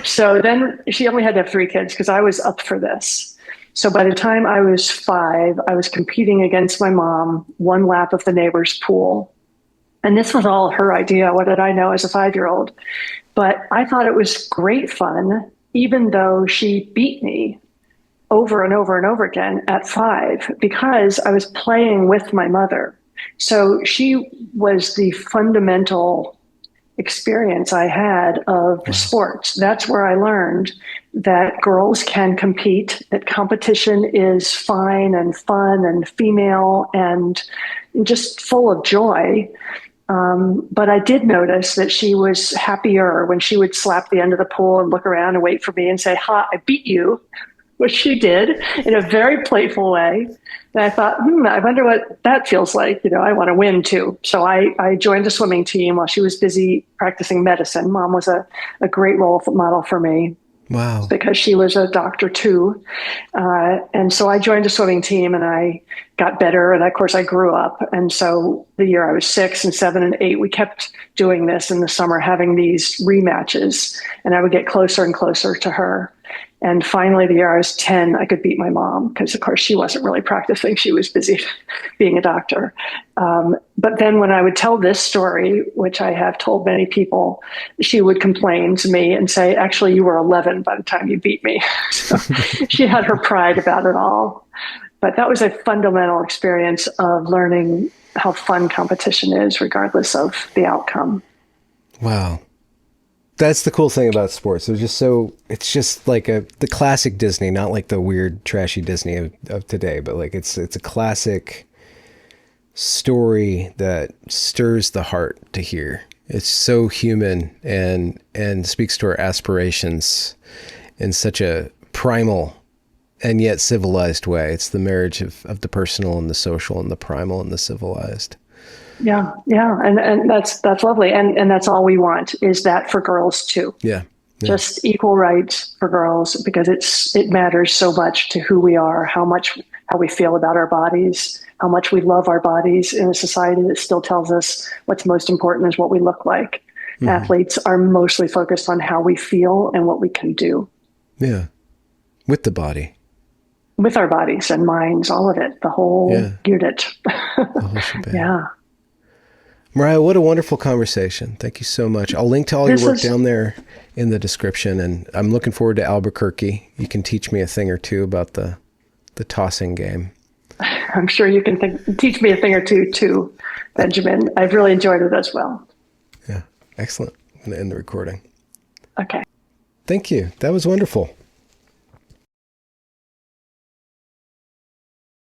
[SPEAKER 2] So then she only had to have three kids because I was up for this. So by the time I was 5, I was competing against my mom, one lap of the neighbor's pool. And this was all her idea. What did I know as a 5-year-old? But I thought it was great fun, even though she beat me over and over and over again at 5, because I was playing with my mother. So she was the fundamental experience I had of sports. That's where I learned that girls can compete, that competition is fine and fun and female and just full of joy. But I did notice that she was happier when she would slap the end of the pool and look around and wait for me and say, "Ha, I beat you," which she did in a very playful way. And I thought, I wonder what that feels like. I want to win too. So I joined a swimming team while she was busy practicing medicine. Mom was a great role model for me.
[SPEAKER 1] Wow.
[SPEAKER 2] Because she was a doctor too. And so I joined a swimming team and I got better. And of course I grew up. And so the year I was 6 and 7 and 8, we kept doing this in the summer, having these rematches, and I would get closer and closer to her. And finally, the year I was 10, I could beat my mom because, of course, she wasn't really practicing. She was busy being a doctor. But then when I would tell this story, which I have told many people, she would complain to me and say, "Actually, you were 11 by the time you beat me." So she had her pride about it all. But that was a fundamental experience of learning how fun competition is, regardless of the outcome.
[SPEAKER 1] Wow. That's the cool thing about sports. It's just like the classic Disney, not like the weird, trashy Disney of today, but like it's a classic story that stirs the heart to hear. It's so human and speaks to our aspirations in such a primal and yet civilized way. It's the marriage of the personal and the social and the primal and the civilized.
[SPEAKER 2] Yeah. And that's lovely. And that's all we want is that for girls too.
[SPEAKER 1] Yeah.
[SPEAKER 2] Just equal rights for girls, because it matters so much to who we are, how we feel about our bodies, how much we love our bodies in a society that still tells us what's most important is what we look like. Mm-hmm. Athletes are mostly focused on how we feel and what we can do.
[SPEAKER 1] Yeah. With the body. With
[SPEAKER 2] our bodies and minds, all of it, the whole unit.
[SPEAKER 1] The whole shebang.
[SPEAKER 2] Yeah.
[SPEAKER 1] Mariah, what a wonderful conversation. Thank you so much. I'll link to all your work down there in the description, and I'm looking forward to Albuquerque. You can teach me a thing or two about the tossing game.
[SPEAKER 2] I'm sure you can teach me a thing or two too, Benjamin. I've really enjoyed it as well.
[SPEAKER 1] Yeah, excellent. I'm going to end the recording.
[SPEAKER 2] Okay.
[SPEAKER 1] Thank you. That was wonderful.